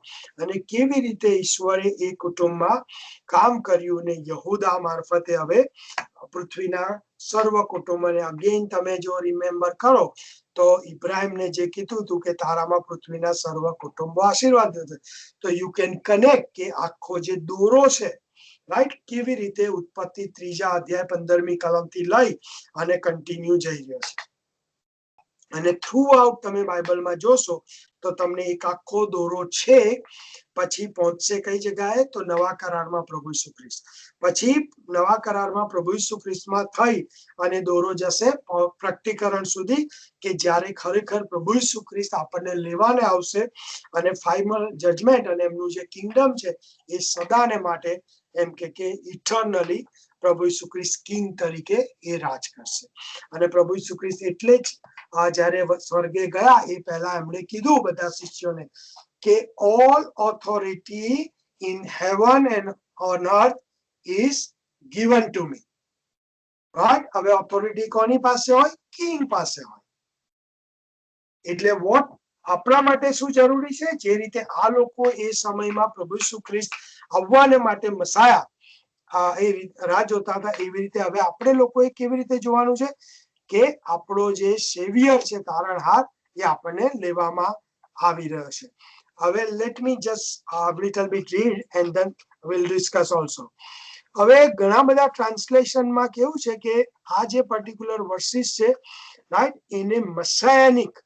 અને કેવી રીતે ઈશ્વરે એ કુટુંબમાં કામ કર્યું ને યહૂદા મારફતે હવે પૃથ્વીના સર્વ કુટુંબને અગેન તમે જો રિમેમ્બર કરો તો ઇબ્રાહિમને જે કીધું હતું કે તારામાં પૃથ્વીના સર્વ કુટુંબો આશીર્વાદ થશે. તો યુ કેન કનેક્ટ કે આખો જે દોરો છે રાઈટ કેવી રીતે ઉત્પત્તિ 3 અધ્યાય 15મી કલમથી લઈ અને કન્ટિન્યુ જઈ રહ્યો છે. અને થ્રુ આઉટ તમે બાઇબલમાં જોશો તો તમને એક આખો દોરો છે. પછી પહોંચશે કઈ જગ્યાએ તો નવા કરારમાં પ્રભુ ઈસુ ખ્રિસ્ત. પછી નવા કરારમાં પ્રભુ ઈસુ ખ્રિસ્તમાં થઈ અને દોરો જશે પ્રકટીકરણ સુધી કે જ્યારે ખરેખર પ્રભુ ઈસુ ખ્રિસ્ત આપણને લેવાને આવશે અને ફાઇનલ જજમેન્ટ અને એમનું જે કિંગડમ છે એ સદાને માટે એમ કે ઇટર્નલી પ્રભુ ઈસુ ખ્રિસ્ત કિંગ તરીકે એ રાજ કરશે. અને પ્રભુ ઈસુ ખ્રિસ્ત એટલે જ જ્યારે સ્વર્ગે ગયા એ પહેલા એમણે કીધું બધા શિષ્યોને કે all authority in heaven and on earth is given to me. Right, હવે ઓથોરિટી કોની પાસે હોય? કિંગ પાસે હોય. એટલે વોટ આપણા માટે શું જરૂરી છે? જે રીતે આ લોકો એ સમયમાં પ્રભુ ઈસુ ખ્રિસ્ત આવવાને માટે મસાયા એ રાહ જોતા હતા એવી રીતે હવે આપણે લોકોએ કેવી રીતે જોવાનું છે કે આપણો જે સેવિયર છે તારણહાર એ આપણને લેવામાં આવી રહ્યો છે. હવે let me just little bit read and then will discuss also. હવે ઘણા બધા ટ્રાન્સલેશનમાં કેવું છે કે આ જે પર્ટિક્યુલર વર્સિસ છે રાઈટ એને મસાયાનિક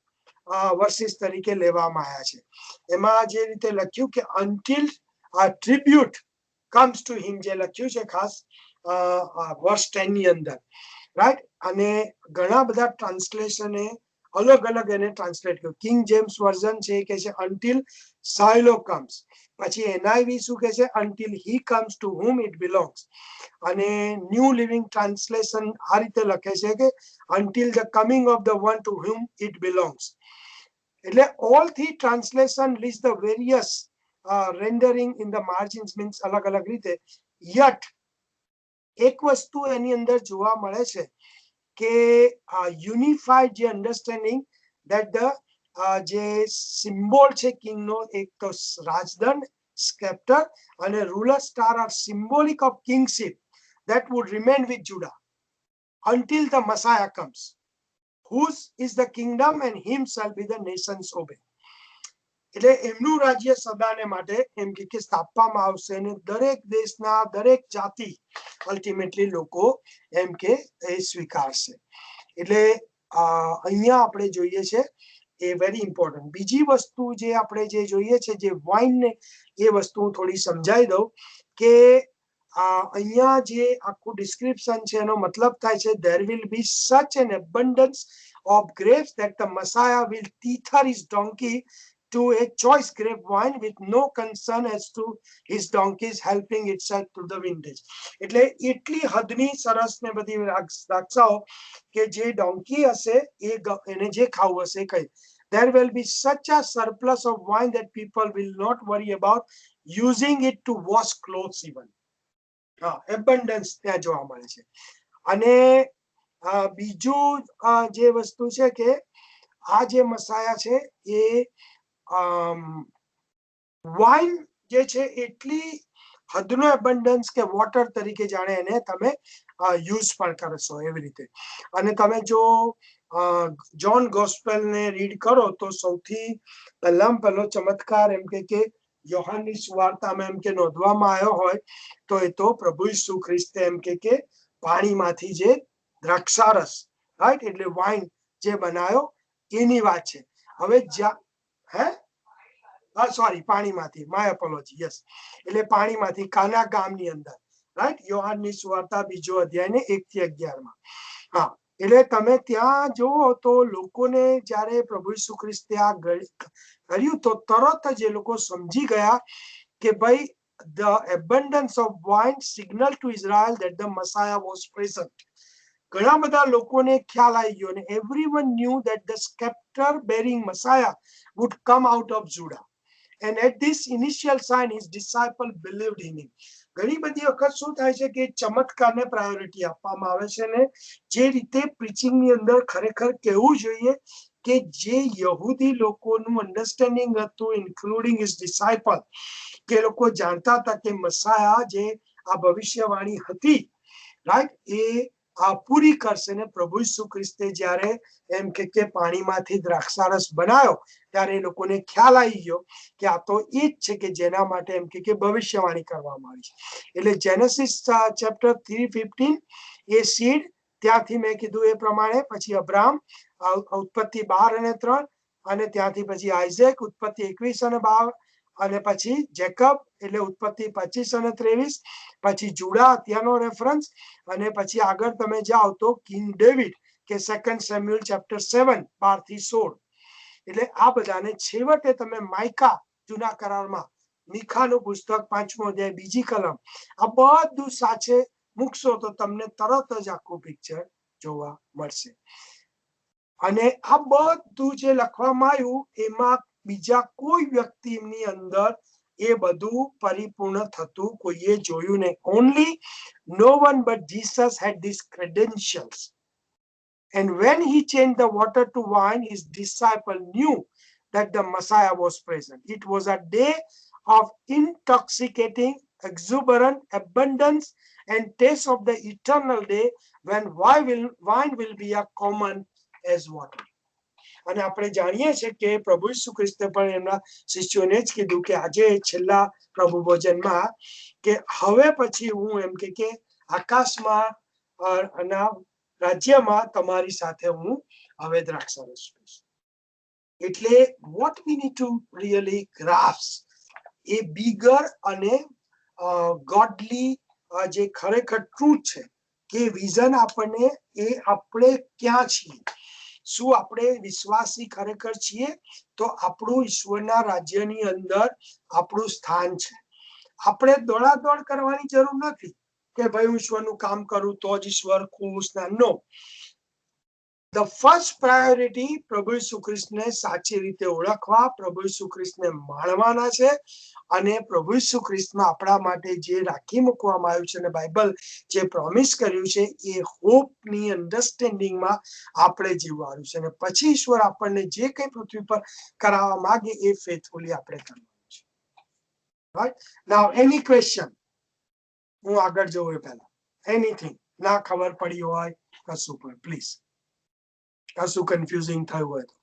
વર્સિસ તરીકે લેવામાં આવ્યા છે. એમાં જે રીતે લખ્યું કે until tribute comes to him જે લખ્યું છે ખાસ વર્સ 10 ની અંદર રાઈટ. અને ઘણા બધા ટ્રાન્સલેશને અલગ અલગ એને ટ્રાન્સલેટ કર્યું. કિંગ જેમ્સ વર્ઝન છે કે છે until Shiloh comes. પછી NIV શું કહે છે? until he comes to whom it belongs. અને ન્યૂ લિવિંગ ટ્રાન્સલેશન આ રીતે લખે છે કે until the coming of the one to whom it belongs. એટલે all three translation list the various rendering in the margins means અલગ અલગ રીતે. yet એક વસ્તુ એની અંદર જોવા મળે છે કે યુનિફાઈડ જે અન્ડરસ્ટેન્ડિંગ that the જે સિમ્બોલ છે કિંગનો એક તો રાજદંડ સ્કેપ્ટર અને ruler star are symbolic of kingship that would remain with Judah until the Messiah comes, whose is the kingdom and him shall be the nations obey. એટલે એમનું રાજ્ય સદાને માટે એમ કે સ્થાપવામાં આવશે અને દરેક દેશના દરેક જાતિ અલ્ટિમેટલી લોકો એમ કે એ સ્વીકારશે. એટલે અહીંયા આપણે જોઈએ છે એ વેરી ઇમ્પોર્ટન્ટ. બીજી વસ્તુ જે આપણે જે જોઈએ છે જે વાઇન ને એ વસ્તુ હું થોડી સમજાવી દઉં કે અહીંયા જે આખું ડિસ્ક્રિપ્શન છે એનો મતલબ થાય છે there will be such an abundance of grapes that the Messiah will tether his donkey to a choice grape wine with no concern as to his donkeys helping itself to the vintage. એટલે એટલી હદની સરસ ને બધી દ્રાક્ષાઓ કે જે ડોંકી હશે એને જે ખાવું હશે કઈ. There will be such a surplus of wine that people will not worry about using it to wash clothes even. એબન્ડન્સ ત્યાં જોવા મળે છે. અને બીજું જે વસ્તુ છે કે આ જે મસાયા છે એ વાઇન જે છે એટલી હદનો એબન્ડન્સ કે વોટર તરીકે જાણે એને તમે યુઝ પણ કરશો એવી રીતે. અને તમે જો જોન ગોસ્પેલ ને રીડ કરો તો સૌથી પહેલો ચમત્કાર એમ કે યોહાનની સુવાર્તામાં એમ કે નોંધવામાં આવ્યો હોય તો એ તો પ્રભુ ઈસુ ખ્રિસ્તે એમ કે પાણીમાંથી જે દ્રાક્ષારસ, રાઈટ, એટલે વાઇન જે બનાવ્યો એની વાત છે. હવે સોરી, પાણીમાંથી, માય એપોલોજી, યસ, એટલે પાણીમાંથી કાના ગામની અંદર, રાઈટ, યોહાનની સુવાર્તા 2 અધ્યાય ને 1 થી 11 હા, એટલે તમે ત્યાં જુઓ તો લોકોને જ્યારે પ્રભુ ઈસુ ખ્રિસ્તે આ કર્યું તો તરત જ એ લોકો સમજી ગયા કે ભાઈ the abundance of wine signal to Israel that the Messiah was present. ઘણા બધા લોકોને ખ્યાલ આવી ગયો અને everyone knew that the scepter bearing Messiah would come out of Judah. And at this initial sign his disciple believed in him. ઘણી બધી વખત શું થાય છે કે ચમત્કારને પ્રાયોરિટી આપવામાં આવે છે ને જે રીતે પ્રીચિંગની અંદર ખરેખર કહેવું જોઈએ કે જે યહૂદી લોકોનું અન્ડરસ્ટેન્ડિંગ હતું, ઇન્ક્લુડિંગ હિઝ ડિસાઇપલ, કે લોકો જાણતા હતા કે મસાયા જે આ ભવિષ્યવાણી હતી, રાઈટ, એ આ પૂરી કરશે ને પ્રભુ ઈસુ ખ્રિસ્તે જ્યારે એમ કે પાણીમાંથી દ્રાક્ષારસ બનાવ્યો ત્યારે એ લોકોને ખ્યાલ આવી ગયો કે આ તો એ જ છે કે જેના માટે એમ કે ભવિષ્યવાણી કરવામાં આવી છે. એટલે જેનેસિસ ચેપ્ટર 3:15 એ સીડ, ત્યાંથી મેં કીધું એ પ્રમાણે પછી અબ્રાહમ, ઉત્પત્તિ 12 અને 3, અને ત્યાંથી પછી આઇઝેક, ઉત્પત્તિ 21 અને 12, અને પછી જેકબ એટલે ઉત્પત્તિ 25 અને 23, પછી જુડા ત્યાંનો રેફરન્સ, અને પછી આગળ તમે જાઓ તો કિંગ ડેવિડ કે 2 સેમ્યુઅલ ચેપ્ટર 7 12 થી 16. એટલે આ બધાને છેવટે તમે માઇકા જૂના કરારમાં, મીખાનું પુસ્તક 5મો અધ્યાય 2જી કલમ, આ બધું સાચે મૂકશો તો તમને તરત જ આખું પિક્ચર જોવા મળશે. અને આ બધું જે લખવામાં આવ્યું એમાં બીજા કોઈ વ્યક્તિની અંદર એ બધું પરિપૂર્ણ થતું કોઈએ જોયું નહીં. Only no one but Jesus had these credentials. And when he changed the water to wine, his disciple knew that the Messiah was present. It was a day of intoxicating, exuberant abundance and taste of the eternal day when wine will be as common as water. અને આપણે જાણીએ છીએ કે પ્રભુ ઈસુ ખ્રિસ્તે પણ એમના શિષ્યોને જ કીધું કે આજે છેલ્લા પ્રભુ ભોજનમાં કે હવે પછી હું એમ કે આકાશમાં રાજ્યમાં તમારી સાથે હું હવે દ્રાક્ષારસ પીશ. એટલે what we need to really grasp A bigger અને godly જે ખરેખર ટ્રુથ છે કે વિઝન આપણને એ આપણે ક્યાં છીએ, શું આપણે વિશ્વાસી ખરેખર છીએ તો આપણું ઈશ્વરના રાજ્યની અંદર આપણું સ્થાન છે. આપણે દોડાદોડ કરવાની જરૂર નથી કે ભાઈ હું ઈશ્વરનું કામ કરું તો જ ઈશ્વર ખુશ ના. નો, ધ ફર્સ્ટ પ્રાયોરિટી પ્રભુ ઈસુ ખ્રિસ્તને સાચી રીતે ઓળખવા, પ્રભુ ઈસુ ખ્રિસ્તને માણવાના છે અને પ્રભુ ઈસુ ખ્રિસ્તમાં આપણા માટે જે રાખી મૂકવામાં આવ્યું છે અને બાઇબલ જે પ્રોમિસ કર્યું છે એ હોપની અન્ડરસ્ટેન્ડિંગમાં આપણે જીવવાનું છે. અને પછી ઈશ્વર આપણને જે કંઈ પૃથ્વી પર કરાવવા માંગે એ ફેથફુલી આપણે કરવાનું છે. રાઈટ, નાઉ એની ક્વેશ્ચન, હું આગળ જઉં એ પહેલા એનીથિંગ ના ખબર પડી હોય કશું પણ પ્લીઝ, કશું કન્ફ્યુઝિંગ થયું હોય તો.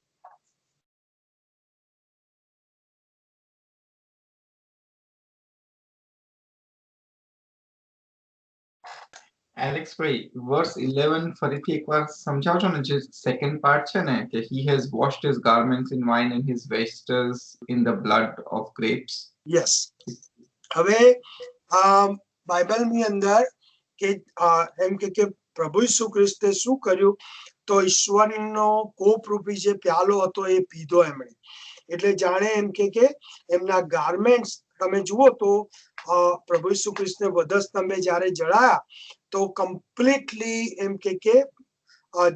એલેક્સ ભાઈ વર્સ 11 ફરીથી એકવાર સમજાવજો ને, જે સેકન્ડ પાર્ટ છે ને કે he has washed his garments in wine and his vestes in the blood of grapes. Yes, હવે બાઇબલની અંદર કે એમ કે પ્રભુ ઈસુ ખ્રિસ્તે શું કર્યું તો ઈશ્વરનો કોપરૂપી જે પ્યાલો હતો એ પીધો એમણે. એટલે જાણે એમ કે એમના ગાર્મેન્ટ્સ તમે જુઓ તો પ્રભુ ઈસુ ખ્રિસ્તને વધસ્તંભે જ્યારે જળાયા તો કમ્પ્લીટલી એમ કે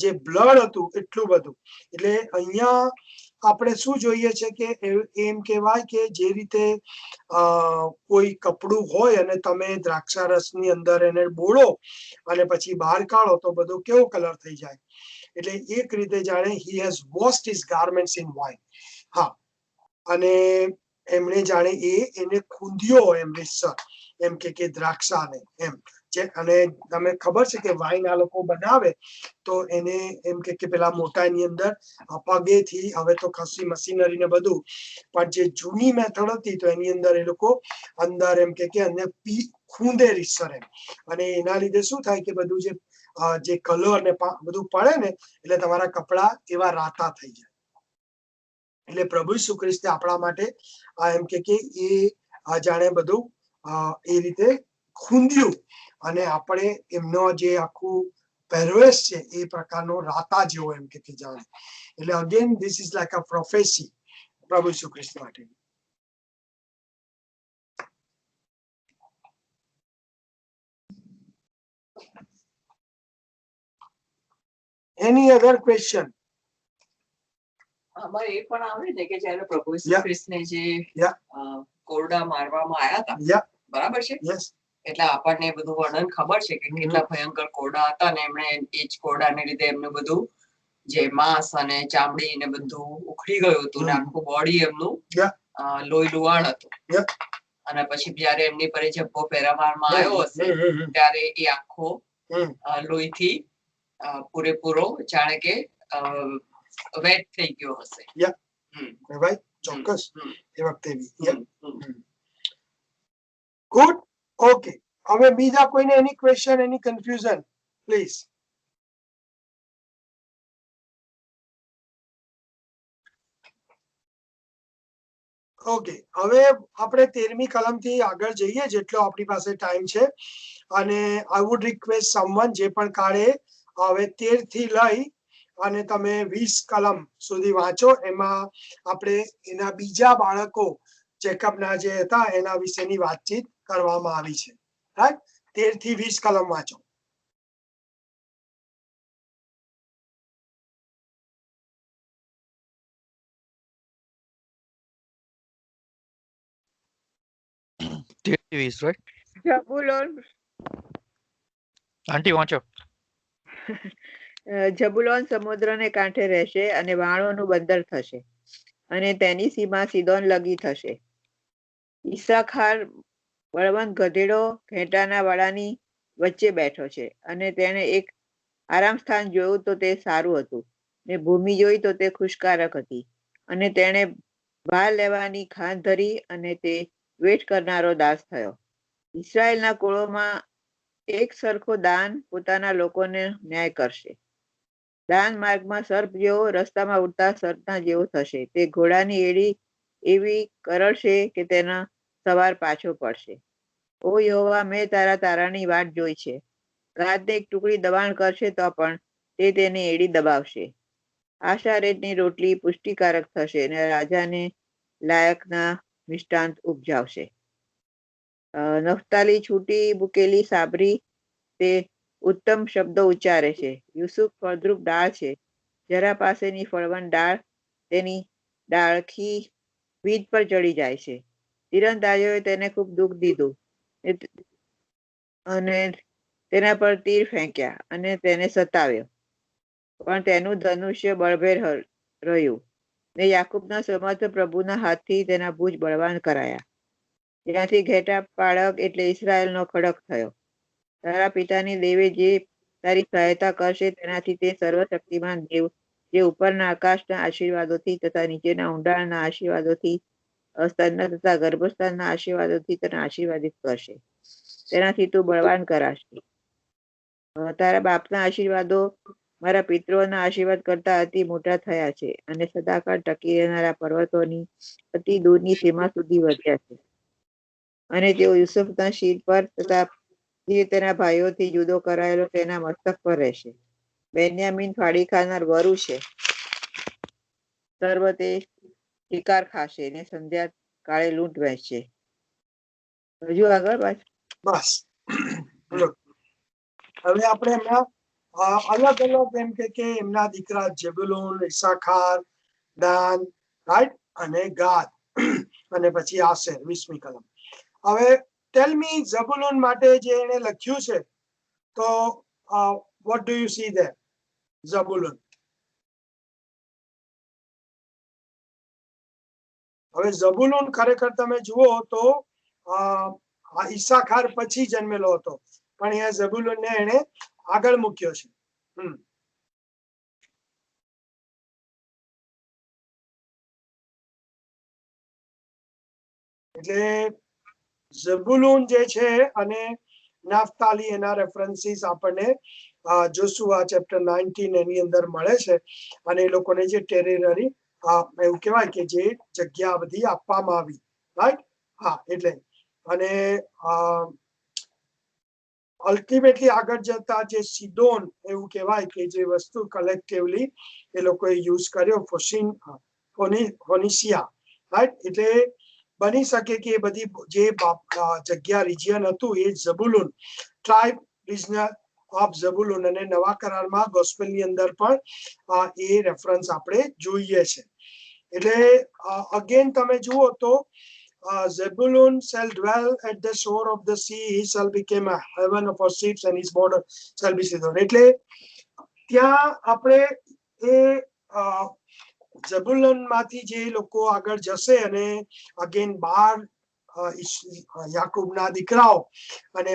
જે બ્લડ હતું એટલું બધું. એટલે અહીંયા આપણે શું જોઈએ છે કે એમ કહેવાય કે જે રીતે કોઈ કપડું હોય અને તમે દ્રાક્ષારસની અંદર એને બોળો અને પછી બહાર કાઢો તો બધો કેવો કલર થઈ જાય. એટલે એક રીતે જાણે he has washed his garments in wine. હા, અને એમણે જાણે એને ખૂંદ્યો એમ વિસર એમ કે દ્રાક્ષાને એમ અને તમે ખબર છે કે વાઇન આ લોકો બનાવે તો એને એમ કે પેલા મોટાની અંદર પગેથી, હવે તો ખસી મશીનરી ને બધું, પણ જે જૂની મેથડ હતી તો એની અંદર એ લોકો અંદર એમ કે અંદર ખૂંદે રીસર એમ, અને એના લીધે શું થાય કે બધું જે કલર ને બધું પડે ને એટલે તમારા કપડા એવા રાતા થઈ જાય. એટલે પ્રભુ ઈસુ ખ્રિસ્તે આપણા માટે એમ કે એ જાણે બધું એ રીતે ખૂંદ્યું અને આપણે એમનો જે આખું પહેરવેશ છે એ પ્રકારનો રાતા જેવો એમ કે જાણે. એટલે again this is like a prophecy પ્રભુ ઈસુ ખ્રિસ્ત માટે. Any other question? આમાં એ પણ આવે ને કે જ્યારે પ્રભુ ઈસુ Yeah. ખ્રિસ્તને જે Yeah. કોરડા મારવામાં આવ્યા હતા, Yeah. બરાબર છે, Yes. એટલે આપણને એ બધું વર્ણન ખબર છે કે કેટલા ભયંકર કોરડા હતા ને એમણે એ જ કોરડાને લીધે એમનું બધું જે માંસ અને ચામડી ને બધું ઉખડી ગયું હતું ને આખું બોડી એમનું લોહી લુહાણ હતું. Yeah. અને પછી જયારે એમની પર જબ્બો પહેરાવવામાં આવ્યો હશે ત્યારે એ આખો લોહીથી પૂરેપૂરો જાણે કે વેટ થઈ ગયો હશે. રાઈટ, ચોક્કસ એ વખતે બી. Good, okay. હવે બીજા કોઈને any question, any confusion, please. Okay, હવે આપણે 13મી કલમથી આગળ જઈએ જેટલો આપણી પાસે ટાઈમ છે. અને આઈ વુડ રિક્વેસ્ટ સમવન જે પણ કાળે હવે 13 થી લઈ અને તમે 20 કલમ સુધી વાંચો. એમાં આપણે એના બીજા બાળકો જેકબના જે હતા એના વિશેની વાતચીત કરવામાં આવી છે. રાઈટ, 13 થી 20 કલમ વાંચો. right? જબુલોન આંટી વાંચો. જબુલોન સમુદ્રને કાંઠે રહેશે અને વાણોનું બંદર થશે અને તેની સીમા સિદોન લગી થશે. ઈસાખાર બળવંત ગધેડો ઘેટાના વાડાની વચ્ચે બેઠો છે અને તેણે એક આરામ સ્થાન જોયું તો તે સારું હતું ને ભૂમિ જોઈ તો તે ખુશકારક હતી અને તેણે ભાર લેવાની ખાન ધરી અને તે વેઠ કરનારો દાસ થયો. ઇસરાયેલના કુળોમાં એક સરખો દાન પોતાના લોકોને ન્યાય કરશે. દાન માર્ગમાં સર્પ જેવો, રસ્તામાં ઉડતા સર્પના જેવો થશે. તે ઘોડાની એડી એવી કરડશે કે તેના સવાર પાછો પડશે. ઓ યહોવા, મેં તારા તારાની વાટ જોઈ છે. ગાદને એક ટુકડી દબાણ કરશે તો પણ તે તેની એડી દબાવશે. આશારેટની રોટલી પુષ્ટિકારક થશે અને રાજાને લાયકના મિષ્ટાંત ઉપજાવશે. નફતાલી છૂટી મૂકેલી સાબરી તે ઉત્તમ શબ્દો ઉચ્ચારે છે. યુસુફ ફળદ્રુપ ડાળ છે. જરા પાસેની ફળવંત ડાળ તેની ડાળખી વીજ પર ચડી જાય છે. તીરંદાજોએ તેને ખૂબ દુઃખ દીધું અને તેના પર તીર ફેંક્યા અને તેને સતાવ્યો, પણ તેનું ધનુષ્ય બળભેર રહ્યું ને યાકૂબના સમર્થ પ્રભુના હાથથી તેના ભુજ બળવાન કરાયા. ત્યાંથી ઘેટા પાળક એટલે ઇસરાયેલનો ખડક થયો. તારા પિતાની દેવે જે તારી સહાયતા કરશે તેનાથી તે સર્વશક્તિમાન દેવ જે ઉપરના આકાશના આશીર્વાદોથી તથા નીચેના ઊંડાણના આશીર્વાદોથી સ્તનના તથા ગર્ભસ્થાનના આશીર્વાદોથી તને આશીર્વાદિત કરશે. તેનાથી તું બળવાન કરાશે. તારા બાપના આશીર્વાદો મારા પિતૃઓના આશીર્વાદ કરતા અતિ મોટા થયા છે અને સદાકાળ ટકી રહેનારા પર્વતોની અતિ દૂરની સીમા સુધી વધ્યા છે. અને તેઓ યુસુફના શિર પર તથા જે તેના ભાઈઓથી જુદો કરાયેલો તેના મસ્તક પર રહેશે. બેન્યામીન ફાડી ખાનાર વરુ છે. સર્વ તે શિકાર ખાશે ને સંધ્યા કાળે લૂંટ વહેંચશે. હજુ આગળ પાછું બસ. હવે આપણે એમના અલગ અલગ એમ કે એમના દીકરા જેબુલૂન, ઇસાખાર, દાન, રાઈટ, અને ગાદ અને પછી આશેર 20મી કલમ. હવે ટેલ મી ઝબુલૂન માટે જે એને લખ્યું છે તો what do you see there? Zebulun. હવે ઝબુલૂન ખરેખર તમે જુઓ તો ઈસાખાર પછી જન્મેલો હતો. પણ અહીંયા ઝબુલૂનને એને આગળ મૂક્યો છે. એટલે ઝબુલૂન જે છે અને નાફ્તાલી એના રેફરન્સીસ આપણને જોશુઆ ચેપ્ટર 19 એની અંદર મળે છે. અને એ લોકોને જે ટેરેટરી એવું કહેવાય કે જે જગ્યા બધી આપવામાં આવી, રાઈટ. હા, એટલે અને અલ્ટિમેટલી આગળ જતા જે સિદોન એવું કહેવાય કે જે વસ્તુ કલેક્ટિવલી એ લોકોએ યુઝ કર્યો, ફોનિશિયા, રાઈટ. એટલે બની શકે કે એ બધી જે જગ્યા રિજિયન હતું એ ઝબુલૂન ટ્રાઇબ રિજનલ ઓફ ઝબુલૂન, અને નવા કરારમાં ગોસ્પેલની અંદર પણ એ રેફરન્સ આપણે જોઈએ છે. એટલે અગેન તમે જુઓ તો Zebulun shall dwell at the shore of the sea, he shall become a heaven for ships and his border shall be Sidon. એટલે ત્યાં આપણે એ ઝબુલન માંથી જે લોકો આગળ જશે અને અગેન 12 યાકૂબના દીકરાઓ અને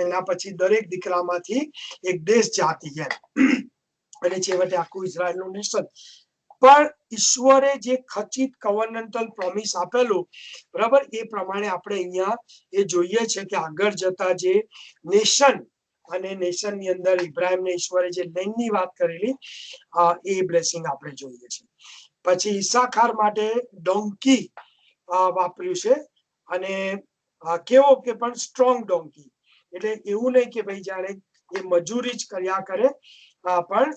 એના પછી દરેક દીકરામાંથી એક દેશ જાતિ એમ, અને છેવટે આખું ઇઝરાયલનું નેશન. પણ ઈશ્વરે જે ખચિત કવર્નન્ટલ પ્રોમિસ આપેલું, બરાબર, એ પ્રમાણે આપણે અહીંયા એ જોઈએ છે કે આગળ જતા જે નેશન અને નેશનની અંદર ઇબ્રાહિમને ઈશ્વરે જે લેન્ડની વાત કરેલી એ બ્લેસિંગ આપણે જોઈએ છે. પછી ઈસાખાર માટે ડોંકી વાપર્યું છે, અને કેવો કે પણ સ્ટ્રોંગ ડોંકી. એટલે એવું નહીં કે ભાઈ જાણે એ મજૂરી જ કર્યા કરે, પણ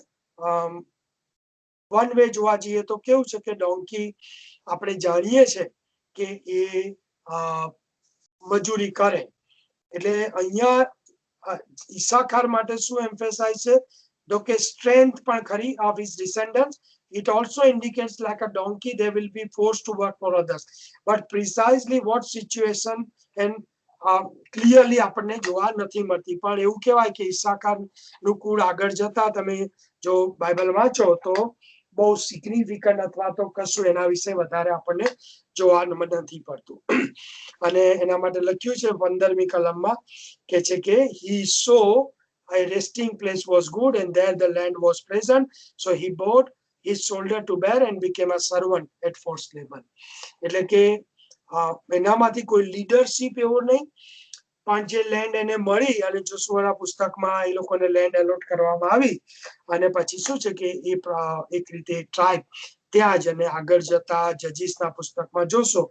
વન વે જોવા જઈએ તો કેવું છે કે ડોંકી આપણે જાણીએ છે કે એ મજૂરી કરે. એટલે અહીંયા ઈસાખાર માટે શું એમ્ફેસાઇઝ છે તો કે સ્ટ્રેન્થ પણ ખરી of his descendants. It also indicates like a donkey they will be forced to work for others, but precisely what situation and clearly આપણને જોવા નથી મળતી. પણ એવું કહેવાય કે ઈસાખારનું કુળ આગળ જતા તમે જો બાઇબલ વાંચો તો બહુ સિગ્નિફિકન્ટ અથવા તો કશું એના વિશે વધારે આપણને જોવા નથી પડતું. અને એના માટે લખ્યું છે 15મી કલમમાં કે છે કે he saw a resting place was good and there the land was pleasant, so he bought his shoulder to bear and became a servant at forced labor. એટલે કે એનામાંથી કોઈ લીડરશીપ એવો નહીં, પણ જે લેન્ડ એને મળી અને જોશુઆના પુસ્તકમાં એ લોકોને લેન્ડ એલોટ કરવામાં આવી, અને પછી શું છે કે એ એક રીતે ટ્રાઇબ ત્યાં જ, અને આગળ જતા જજીસના પુસ્તકમાં જોશો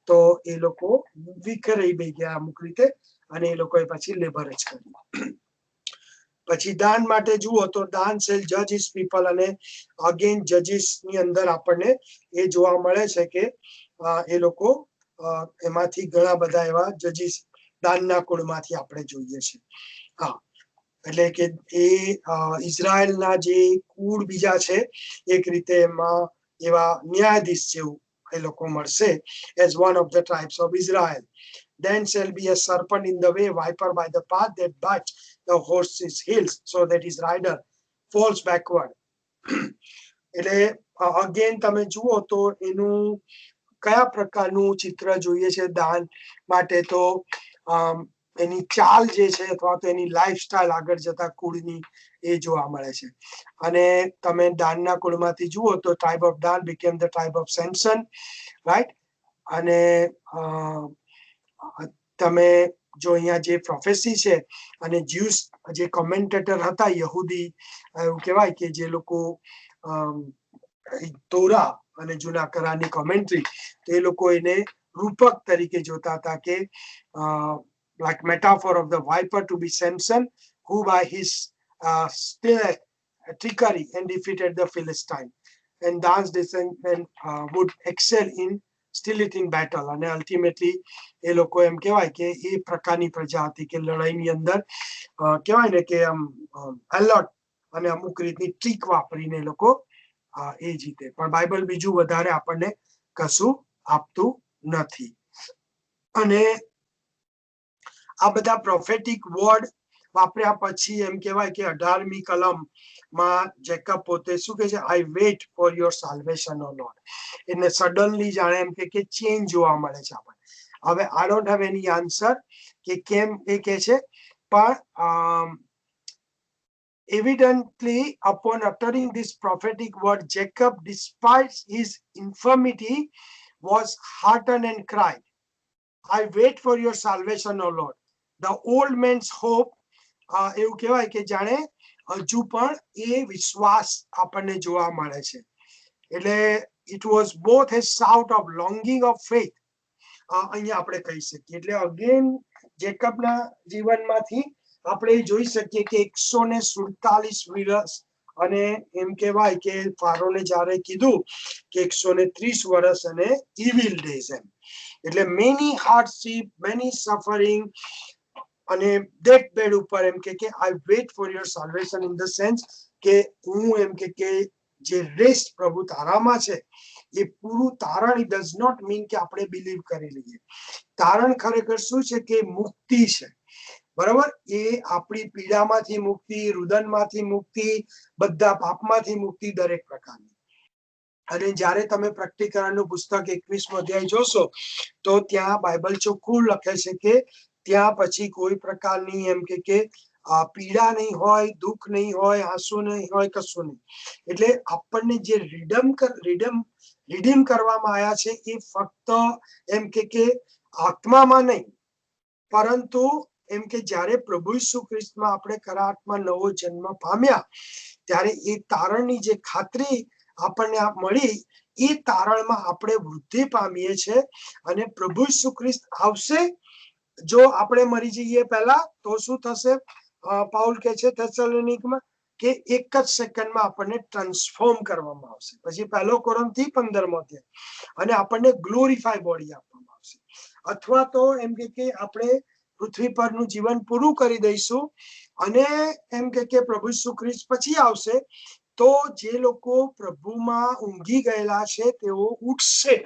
તો એ લોકો વિખરાઈ ગયા અમુક રીતે, અને એ લોકોએ પછી લેબર જ કર્યું. પછી દાન માટે જુઓ તો દાન સેલ જજ ઇઝ પીપલ, અને અગેન જજીસ ની અંદર આપણને એ જોવા મળે છે કે એ લોકો એમાંથી ઘણા બધા એવા જજીસ દાનના કુળમાંથી આપણે જોઈએ છે. હા, એટલે કે એ ઇઝરાયલના જે કુળ બીજા છે એક રીતે એમાં એવા ન્યાયાધીશ જેવું એ લોકો મળશે, as one of the tribes of Israel. Then shall be a serpent in the way, viper by the path that bites the horse's heels, so that his rider falls backward. એટલે અગેન તમે જુઓ તો એનું કયા પ્રકારનું ચિત્ર જોઈએ છે દાન માટે, તો એની ચાલ જે છે અથવા તો એની લાઈફસ્ટાઈલ આગળ જતા કુળની એ જોવા મળે છે. અને તમે દાનના કુળમાંથી જુઓ તો ટ્રાઇબ ઓફ દાન became the tribe of Samson, right. અને તમે જો અહીંયા જે પ્રોફેસી છે અને જ્યુસ જે કોમેન્ટેટર હતા યહૂદી, એવું કહેવાય કે જે લોકો તોરા અને જૂના કરારની કોમેન્ટ્રી, તો એ લોકો એને રૂપક તરીકે જોતા હતા કે like metaphor of the viper to be Samson, who by his still trickery and defeated the Philistine, and Dan's descendant would excel in still it in battle. અને અલ્ટિમેટલી એ લોકો એમ કહેવાય કે એ પ્રકારની પ્રજા હતી કે લડાઈની અંદર કહેવાય ને કે આમ એલર્ટ અને અમુક રીતની ટ્રીક વાપરીને એ લોકો એ જીતે. પણ બાઇબલ બીજું વધારે આપણને કશું આપતું નથી. અને આ બધા પ્રોફેટિક વર્ડ વાપર્યા પછી એમ કહેવાય કે 18મી કલમમાં જેકબ પોતે શું કહે છે, I wait for your salvation O Lord. એટલે સડનલી જાણે એમ કે ચેન્જ જોવા મળે છે આપણને. હવે I don't have any answer કે કેમ એ કહે છે, પણ evidently upon uttering this prophetic word, Jacob, despite his infirmity, was heartened and cried, I wait for your salvation, O Lord. The old man's hope, એવું કહેવાય કે જાણે હજુ પણ એ વિશ્વાસ આપણને જોવા મળે છે. એટલે it was both a shout of longing of faith, અહીંયા આપણે કહી શકીએ. એટલે અગેન જેકબના જીવનમાંથી આપણે જોઈ શકીએ કે 147 વર્ષ, અને એમ કહેવાય કે ફારોને જ્યારે કીધું કે 130 વર્ષ અને evil days એમ, એટલે many hardship, many suffering, અને ડેથ બેડ ઉપર એમ કે I wait for your salvation, in the sense કે હું એમ કે જે રેસ્ટ પ્રભુ તારામાં છે એ પૂરું તારણ. it does not mean કે આપણે બિલીવ કરી લઈએ. તારણ ખરેખર શું છે કે મુક્તિ છે, બરાબર. એ આપણી પીડામાંથી મુક્તિ, રુદનમાંથી મુક્તિ, બધા પાપમાંથી મુક્તિ, દરેક પ્રકારની. અને જ્યારે તમે પ્રકટીકરણનું પુસ્તક 21મો અધ્યાય જોશો તો ત્યાં બાઇબલ ચોખ્ખું લખે છે કે ત્યાં પછી કોઈ પ્રકારની એમ કે પીડા નહીં હોય, દુઃખ નહીં હોય, આંસુ નહીં હોય, કશું નહીં. એટલે આપણને જે રિડીમ કરવામાં આવ્યા છે એ ફક્ત એમ કે આત્મામાં નહીં, પરંતુ એમ કે જ્યારે પ્રભુ ઈસુ ખ્રિસ્તમાં આપણે ખરા આત્મા નવો જન્મ પામ્યા ત્યારે એ તારણની જે ખાતરી આપણને મળી, એ તારણમાં આપણે વૃદ્ધિ પામીએ છીએ. અને પ્રભુ ઈસુ ખ્રિસ્ત આવશે, જો આપણે મરી જઈએ પહેલા તો શું થશે? પાઉલ કહે છે થેસલોનિકમાં કે એક જ સેકન્ડમાં આપણને ટ્રાન્સફોર્મ કરવામાં આવશે. પછી 1 કોરિન્થી 15મો અધ્યાય, અને આપણને ગ્લોરીફાઈ બોડી આપવામાં આવશે. અથવા તો એમ કે આપણે પૃથ્વી પરનું જીવન પૂરું કરી દઈશું, અને એમ કે પ્રભુ ઈસુ ખ્રિસ્ત પછી આવશે તો જે લોકો પ્રભુમાં ઊંઘી ગયેલા છે તેઓ ઉઠશે,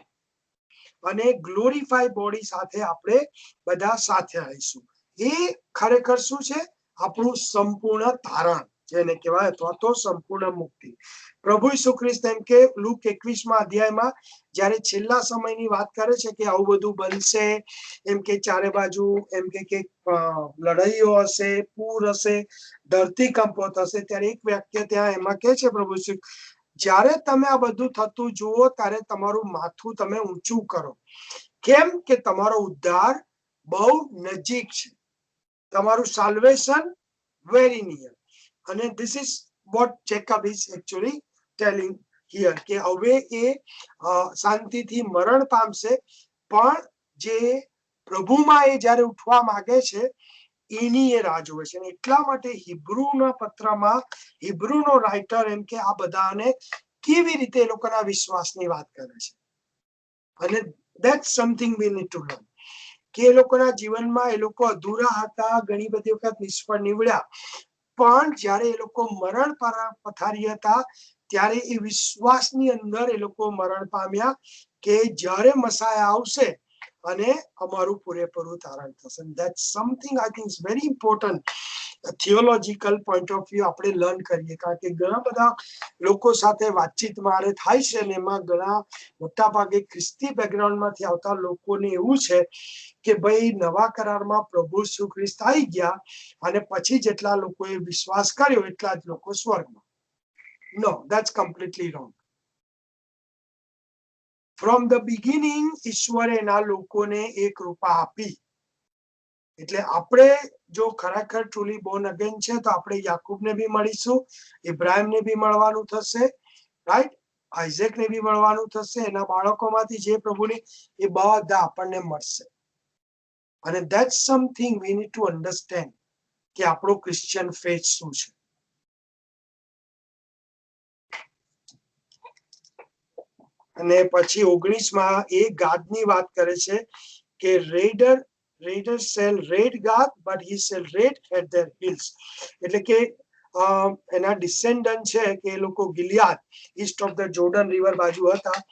અને ગ્લોરીફાઈ બોડી સાથે આપણે બધા સાથે આવીશું. એ ખરેખર શું છે? આપણું સંપૂર્ણ તારણ જેને કહેવાય, અથવા તો સંપૂર્ણ મુક્તિ. પ્રભુ ઈસુ ખ્રિસ્ત એમ કે લુક 21મા અધ્યાયમાં જ્યારે છેલ્લા સમયની વાત કરે છે કે આવું બધું બનશે, એમ કે ચારે બાજુ એમ કે લડાઈઓ હશે, પૂર હશે, ધરતીકંપો થશે, ત્યારે એક વાક્ય ત્યાં એમાં કહે છે પ્રભુ ઈસુ, જ્યારે તમે આ બધું થતું જુઓ ત્યારે તમારું માથું તમે ઊંચું કરો. કેમ કે તમારો ઉદ્ધાર બહુ નજીક છે, તમારું સાલ્વેશન વેરી નિયર. અને this is what Jacob is actually telling here, કે હવે એ શાંતિથી મરણ પામશે, પણ જે પ્રભુમાં એ જ્યારે ઉઠવા માંગે છે એની એ રાહ જોવે છે. એટલા માટે હિબ્રુના પત્રમાં હિબ્રુનો રાઇટર એમ કે આ બધાને કેવી રીતે એ લોકોના વિશ્વાસની વાત કરે છે. અને that's something we need to learn, કે એ લોકોના જીવનમાં એ લોકો અધૂરા હતા, ઘણી બધી વખત નિષ્ફળ નીવડ્યા, પણ જ્યારે એ લોકો મરણ પથારી હતા ત્યારે એ વિશ્વાસની અંદર એ લોકો મરણ પામ્યા કે જ્યારે મસાયા આવશે અને અમારું પૂરેપૂરું તારણ થશે. That's something I think is very important theological point of view આપણે લર્ન કરીએ. કારણ કે ઘણા બધા લોકો સાથે વાતચીત મારે થાય છે, અને એમાં ઘણા મોટા ભાગે ખ્રિસ્તી બેકગ્રાઉન્ડમાંથી આવતા લોકોને એવું છે કે ભાઈ નવા કરારમાં પ્રભુ ઈસુ ખ્રિસ્ત આવી ગયા અને પછી જેટલા લોકોએ વિશ્વાસ કર્યો એટલા જ લોકો સ્વર્ગમાં. નો, that's completely wrong. From the beginning ઈશ્વરે એના લોકોને એ કૃપા આપી. એટલે આપણે જો ખરેખર ટ્રુલી બોર્ન અગેન છે તો આપણે યાકૂબને બી મળીશું, ઇબ્રાહિમને બી મળવાનું થશે, રાઈટ, આઇઝેકને બી મળવાનું થશે, એના બાળકોમાંથી જે પ્રભુને, એ બધા આપણને મળશે. અને that's something we need to understand કે આપણો ક્રિશ્ચિયન ફેથ શું છે. અને પછી 19માં એ ગાદની વાત કરે છે કે reader shall raid God, but he shall raid at their heels. એટલે કે એના ડિસેન્ડન્ટ છે કે એ લોકો Gilead, east of the Jordan river બાજુ હતા,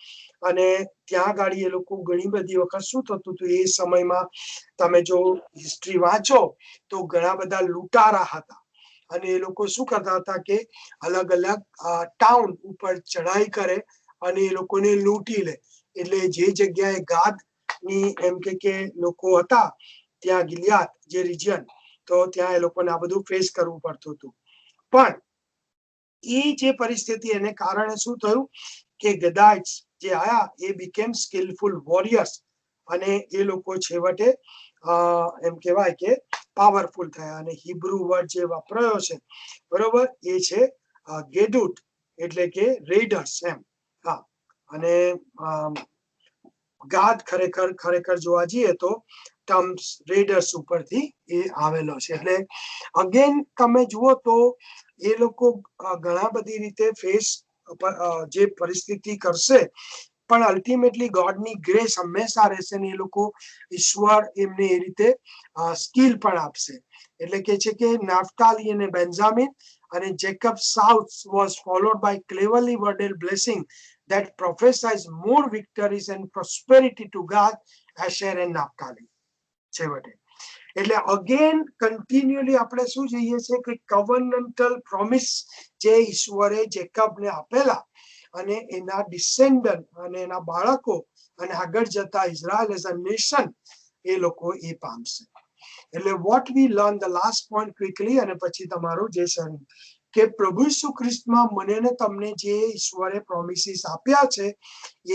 અને ત્યાં ગાડી એ લોકો ઘણી બધી વખત શું થતું હતું એ સમયમાં તમે જો હિસ્ટ્રી વાંચો તો ઘણા બધા લૂંટારા હતા, અને એ લોકો શું કરતા હતા કે અલગ અલગ ટાઉન ઉપર ચઢાઈ કરે અને એ લોકોને લૂંટી લે. એટલે જે જગ્યાએ ગાદની એમ કે લોકો હતા ત્યાં ગિલિયાદ જે રિજિયન, તો ત્યાં એ લોકોને આ બધું ફેસ કરવું પડતું હતું. પણ એ જે પરિસ્થિતિ એને કારણે શું થયું કે ગદાઇટ્સ જે આયા એ બીકેમ સ્કિલફુલ વોરિયર્સ અને એ લોકો છેવટે એમ કહેવાય કે પાવરફુલ થયા. અને હિબ્રુ વર્ડ જે વપરાયો છે બરોબર એ છે ગેડુટ એટલે કે રેડર્સ એમ. હા, અને ગાદ ખરેખર જોવા જઈએ તો ટર્મ્સ રેડર્સ ઉપરથી એ આવેલો છે. એટલે અગેન તમે જુઓ તો એ લોકો ઘણા બધી રીતે ફેસ જે પરિસ્થિતિ કરશે પણ અલ્ટિમેટલી ગોડની ગ્રેસ હંમેશા રહેશે ને એ લોકો ઈશ્વર એમને એ રીતે સ્કિલ પણ આપશે. એટલે કે છે કે નાફ્તાલી અને બેન્જામિન અને Jacob south was followed by cleverly worded blessing that prophesies more victories and prosperity to God, Asher and Naphtali. છેવટે એટલે અગેન કન્ટિન્યુઅલી આપણે શું જોઈએ છે કે કવર્નન્ટલ પ્રોમિસ જે ઈશ્વરે જેકબને આપેલા અને એના ડિસેન્ડન્ટ અને એના બાળકો અને આગળ જતા ઇઝરાયલ એઝ અ નેશન એ લોકો એ પામશે. એટલે what we learn the last point quickly અને પછી તમારું જે સર કે પ્રભુ ઈસુ ખ્રિસ્તમાં મને ને તમને જે ઈશ્વરે પ્રોમિસીસ આપ્યા છે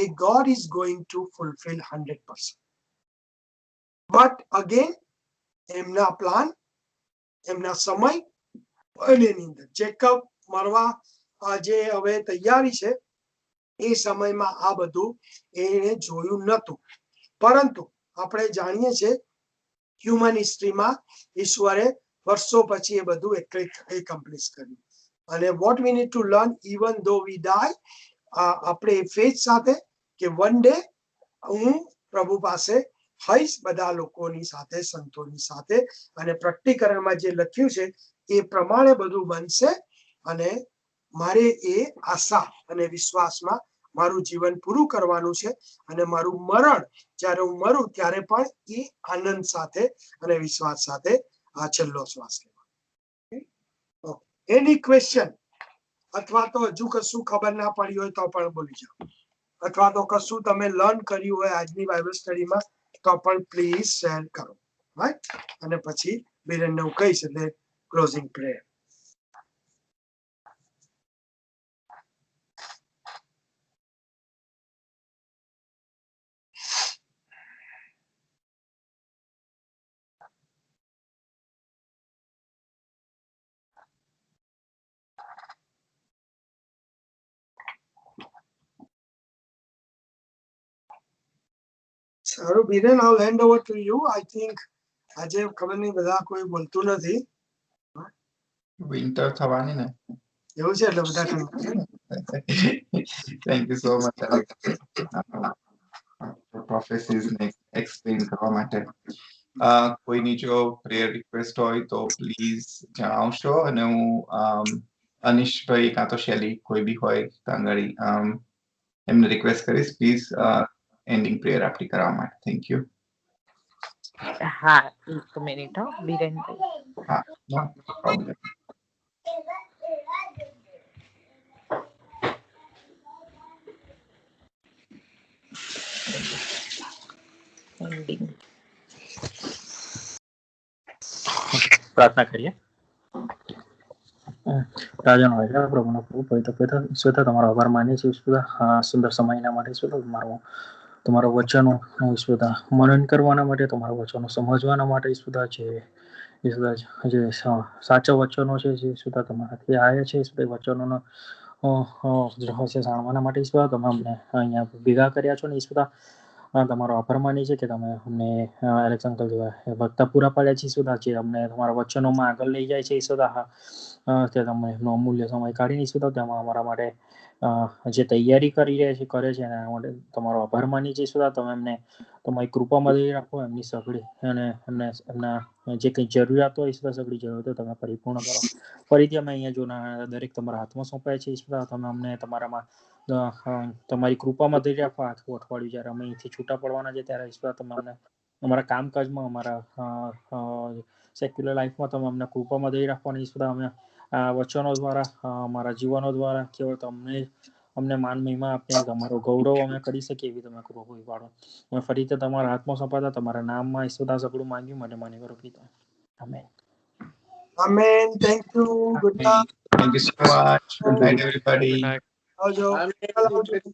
એ God is going to fulfil 100%. But again એમના પ્લાન એમના સમય અને એની અંદર જેકબ મરવા જે હવે તૈયારી છે એ સમયમાં આ બધું એને જોયું નહોતું. પરંતુ આપણે જાણીએ છીએ હ્યુમન હિસ્ટ્રીમાં ઈશ્વરે વર્ષો પછી એ બધું એકોમ્પ્લિશ કર્યું. અને what we need to learn even though we ડાય આપણે ફેથ સાથે કે વન ડે હું પ્રભુ પાસે હઈશ બધા લોકોની સાથે સંતોની સાથે અને પ્રકટીકરણમાં જે લખ્યું છે એ પ્રમાણે બધું બનશે અને મારે એ આશા અને વિશ્વાસમાં મારું જીવન પૂરું કરવાનું છે અને મારું મરણ જ્યારે હું મરું ત્યારે પણ એ આનંદ સાથે અને વિશ્વાસ સાથે આ છેલ્લો શ્વાસ લેવાનો. એની ક્વેશ્ચન અથવા તો હજુ કશું ખબર ના પડી હોય તો પણ બોલી જાઓ અથવા તો કશું તમે લર્ન કર્યું હોય આજની બાઇબલ સ્ટડીમાં તો પણ પ્લીઝ શેર કરો. રાઈટ, અને પછી બિરેનને હું કહીશ એટલે ક્લોઝિંગ પ્રેયર. સારું Biren, I hand over to you. I think આજે ખબર નહીં બધા કોઈ બોલતું નથી. વિન્ટર થવાની ને એવું છે એટલે બધા થેન્ક યુ સો મચ પ્રોફેસીઝ ને એક્સપ્લેન કરવા માટે. કોઈની જો પ્રેયર રિક્વેસ્ટ હોય તો પ્લીઝ જણાવશો અને હું અનિશભાઈ કાં તો શૈલી કોઈ બી હોય તાંગડી એમને રિક્વેસ્ટ કરીશ પ્લીઝ એન્ડિંગ પ્રેયર આપણી કરવા માટે. Thank you. હા, એક મિનિટ હો બિરેનભાઈ. હા, નો પ્રોબ્લેમ. એન્ડિંગ પ્રાર્થના કરીએ. રાજાનો રાજા પ્રભુનો પ્રભુ પવિત્ર પિતા ઈશ્વર તમારો આભાર માનીએ છીએ ઈશ્વર સુંદર સમયના માટે ઈશ્વર તમારો વચનો ઈશ્વર મનન કરવાના માટે તમારા વચનો સમજવાના માટે ઈશ્વર જે સાચા વચનો છે જે ઈશ્વર તમારાથી આવ્યા છે ઈશ્વર વચનોનો રહસ્ય જાણવાના માટે ઈશ્વર તમે અમને અહીંયા ભેગા કર્યા છો ને ઈશ્વર તમારો આભાર માનીએ છીએ કે તમે અમને એલેક્સ અંકલ જેવા વક્તા પૂરા પાડ્યા છે ઈશ્વર જે અમને તમારા વચનોમાં આગળ લઈ જાય છે ઈશ્વર કે તમે એમનો અમૂલ્ય સમય કાઢીને ઈશ્વર તેમાં અમારા માટે જે તૈયારી કરી રહ્યા છે કરે છે એના માટે તમારો આભાર માની છીએ ઈશ્વર તમે એમને તમારી કૃપામાં લઈ રાખો એમની સગડી અને એમના જે કંઈ જરૂરિયાત હોય ઈશ્વર સગડી જરૂરિયાતો તમે પરિપૂર્ણ કરો. ફરીથી અમે અહીંયા જોનારા દરેક તમારા હાથમાં સોંપાય છે ઈશ્વર તમે અમને તમારામાં તમારી કૃપામાં ધરી રાખો. આખું અઠવાડિયું જ્યારે અમે અહીંથી છૂટા પડવાના છે ત્યારે ઈશ્વર તમે અમને અમારા કામકાજમાં અમારા સેક્યુલર લાઈફમાં તમે અમને કૃપામાં ધરી રાખવાની ઈશ્વર અમે આ વચનો દ્વારા અમારા જીવનો દ્વારા કેવળ તમને અમને માન મહિમા આપીને તમારો ગૌરવ અમે કરી શકીએ એવી તમે કૃપા પૂરી પાડો. અમે ફરીથી તમારા હાથમાં સોંપાતા તમારા નામમાં ઈશ્વર સગડું માંગ્યું માટે મને કરો પિતા. Amen. Amen. Thank you. Good night. Thank you so much. Good night, everybody. આવજો. આમે આવજો.